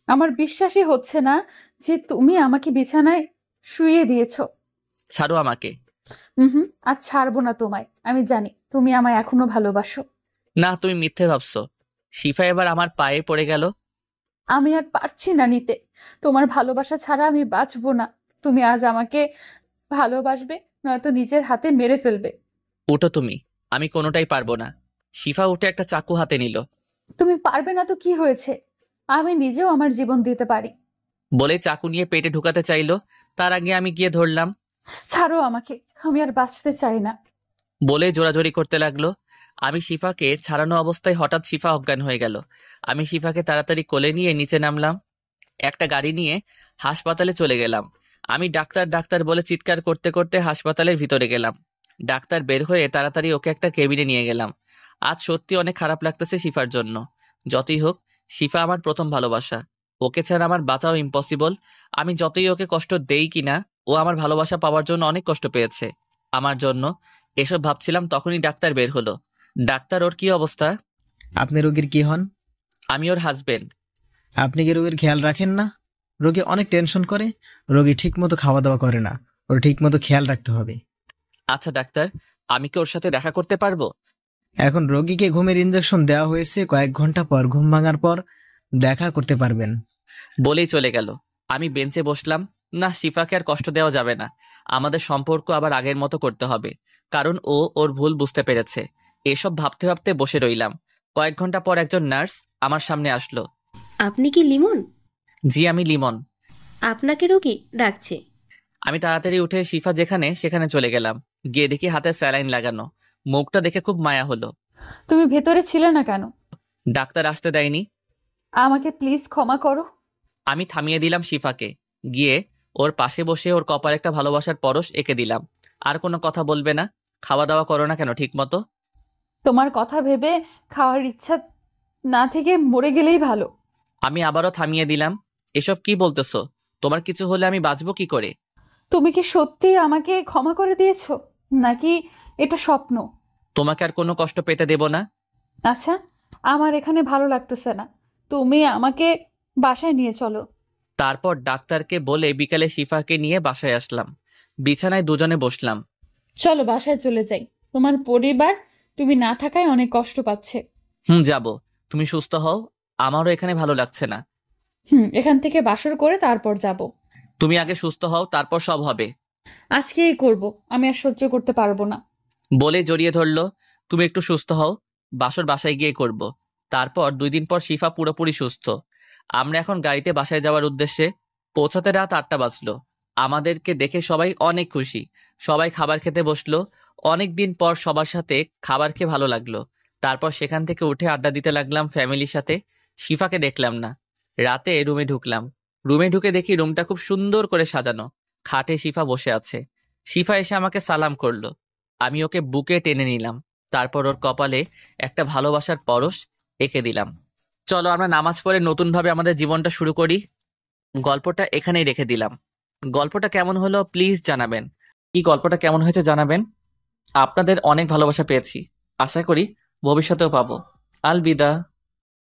আমার বিশ্বাসই হচ্ছে না যে তুমি আমাকে বিছানায় শুইয়ে দিয়েছো। ছাড়ো আমাকে। আজ ছাড়বো না তোমায়। আমি জানি তুমি আমায় এখনো ভালোবাসো। না, তুমি মিথ্যে ভাবছো। শিফা এবার আমার পায়ে পড়ে গেল। আমি আর পারছি না নিতে, তোমার ভালোবাসা ছাড়া আমি বাঁচবো না। তুমি আজ আমাকে ভালোবাসবে, নয়তো নিজের হাতে মেরে ফেলবে। উঠো তুমি, আমি কোনোটাই পারবো না। শিফা উঠে একটা চাকু হাতে নিল। তুমি পারবে না তো কি হয়েছে, আমি নিজেও আমার জীবন দিতে পারি। বলে চাকু নিয়ে পেটে ঢুকাতে চাইলো, তার আগে আমি গিয়ে ধরলাম। ছাড়ো আমাকে, আমি আর বাঁচতে চাই না। বলে জোরাজোরি করতে লাগলো। আমি শিফাকে ছাড়ানো অবস্থায় হঠাৎ শিফা অজ্ঞান হয়ে গেল। আমি শিফাকে তাড়াতাড়ি কোলে নিয়ে নিচে নামলাম। একটা গাড়ি নিয়ে হাসপাতালে চলে গেলাম। আমি ডাক্তার ডাক্তার বলে চিৎকার করতে করতে হাসপাতালের ভিতরে গেলাম। ডাক্তার বের হয়ে তাড়াতাড়ি ওকে একটা কেবিনে নিয়ে গেলাম। আজ সত্যি অনেক খারাপ লাগতেছে শিফার জন্য। যতই হোক, শিফা আমার প্রথম ভালোবাসা। ওকে ছাড়া আমার বাঁচাও ইম্পসিবল। আমি যতই ওকে কষ্ট দেই কিনা, ও আমার ভালোবাসা পাওয়ার জন্য অনেক কষ্ট পেয়েছে আমার জন্য। এসব ভাবছিলাম, তখনই ডাক্তার বের হলো। ডাক্তার, ওর কি অবস্থা? আপনি রোগীর কি হন? আমি ওর হাজবেন্ড। আপনি কি রোগীর খেয়াল রাখেন না? রোগী অনেক টেনশন করে, রোগী ঠিক মতো খাওয়া দাওয়া করে না, ওর ঠিক মতো খেয়াল রাখতে হবে। আচ্ছা ডাক্তার, আমি কি ওর সাথে দেখা করতে পারবো? এখন রোগীকে ঘুমের ইঞ্জেকশন দেওয়া হয়েছে, কয়েক ঘন্টা পর ঘুম ভাঙার পর দেখা করতে পারবেন। বলেই চলে গেল। আমি বেঞ্চে বসলাম। না, শিফাকে আর কষ্ট দেওয়া যাবে না। আমাদের সম্পর্ক আবার আগের মতো করতে হবে, কারণ ও ওর ভুল বুঝতে পেরেছে। এসব ভাবতে ভাবতে বসে রইলাম। কয়েক ঘন্টা পর একজন নার্স আমার সামনে আসলো। আপনি কি লিমন? জি, আমি লিমন। আপনাকে রোগী ডাকছে। আমি তাড়াতাড়ি উঠে শিফা যেখানে সেখানে চলে গেলাম। গিয়ে দেখি হাতে স্যালাইন লাগানো। মুখটা দেখে খুব মায়া হলো। তুমি ভেতরে ছিলে না কেন? ডাক্তার আসতে দেয়নি। আমাকে প্লিজ ক্ষমা করো। আমি থামিয়ে দিলাম শিফাকে। গিয়ে ওর পাশে বসে ওর কপালে একটা ভালোবাসার পরশ এঁকে দিলাম। আর কোনো কথা বলবে না? খাওয়া দাওয়া করো না কেন ঠিক মতো? তোমার কথা ভেবে খাওয়ার ইচ্ছা না থেকে মরে গেলেই ভালো। আমি আবারও থামিয়ে দিলাম। এসব কি বলতেছো? তোমার কিছু হলে আমি বাঁচবো কি করে? তুমি কি সত্যি আমাকে ক্ষমা করে দিয়েছো, নাকি এটা স্বপ্ন? তোমাকে আর কোনো কষ্ট পেতে দেব না। আচ্ছা, আমার এখানে ভালো লাগতেছে না, তুমি আমাকে বাসায় নিয়ে চলো। তারপর ডাক্তারকে বলে বিকালে শিফাকে নিয়ে বাসায় আসলাম। বিছানায় দুজনে বসলাম। চলো বাসায় চলে যাই, তোমার পরিবার তুমি না থাকায় অনেক কষ্ট পাচ্ছে। যাব। তুমি সুস্থ হও, আমারও এখানে ভালো লাগছে না। এখান থেকে বাসর করে তারপর যাব। তুমি আগে সুস্থ হও, তারপর সব হবে। আজকেই করব, আমি আর সহ্য করতে পারবো না। বলে জড়িয়ে ধরলো। তুমি একটু সুস্থ হও, বাসর বাসায় গিয়ে করব। তারপর 2 দিন পর শিফা পুরোপুরি সুস্থ। আমরা এখন গাড়িতে বাসায় যাওয়ার উদ্দেশ্যে। পৌঁছাতে রাত 8টা বাজলো। আমাদেরকে দেখে সবাই অনেক খুশি। সবাই খাবার খেতে বসলো। অনেক দিন পর সবার সাথে খাবার খেয়ে ভালো লাগলো। তারপর সেখান থেকে উঠে আড্ডা দিতে লাগলাম ফ্যামিলির সাথে। শিফাকে দেখলাম না। রাতে রুমে ঢুকলাম। রুমে ঢুকে দেখি রুমটা খুব সুন্দর করে সাজানো। খাটে শিফা বসে আছে। শিফা এসে আমাকে সালাম করলো। আমি ওকে বুকে টেনে নিলাম। তারপর ওর কপালে একটা ভালোবাসার পরশ এঁকে দিলাম। চলো আমরা নামাজ পড়ে নতুনভাবে আমাদের জীবনটা শুরু করি। গল্পটা এখানেই রেখে দিলাম। গল্পটা কেমন হলো প্লিজ জানাবেন। কি গল্পটা কেমন হয়েছে জানাবেন। আপনাদের অনেক ভালোবাসা পেয়েছি, আশা করি ভবিষ্যতেও পাবো। আলবিদা।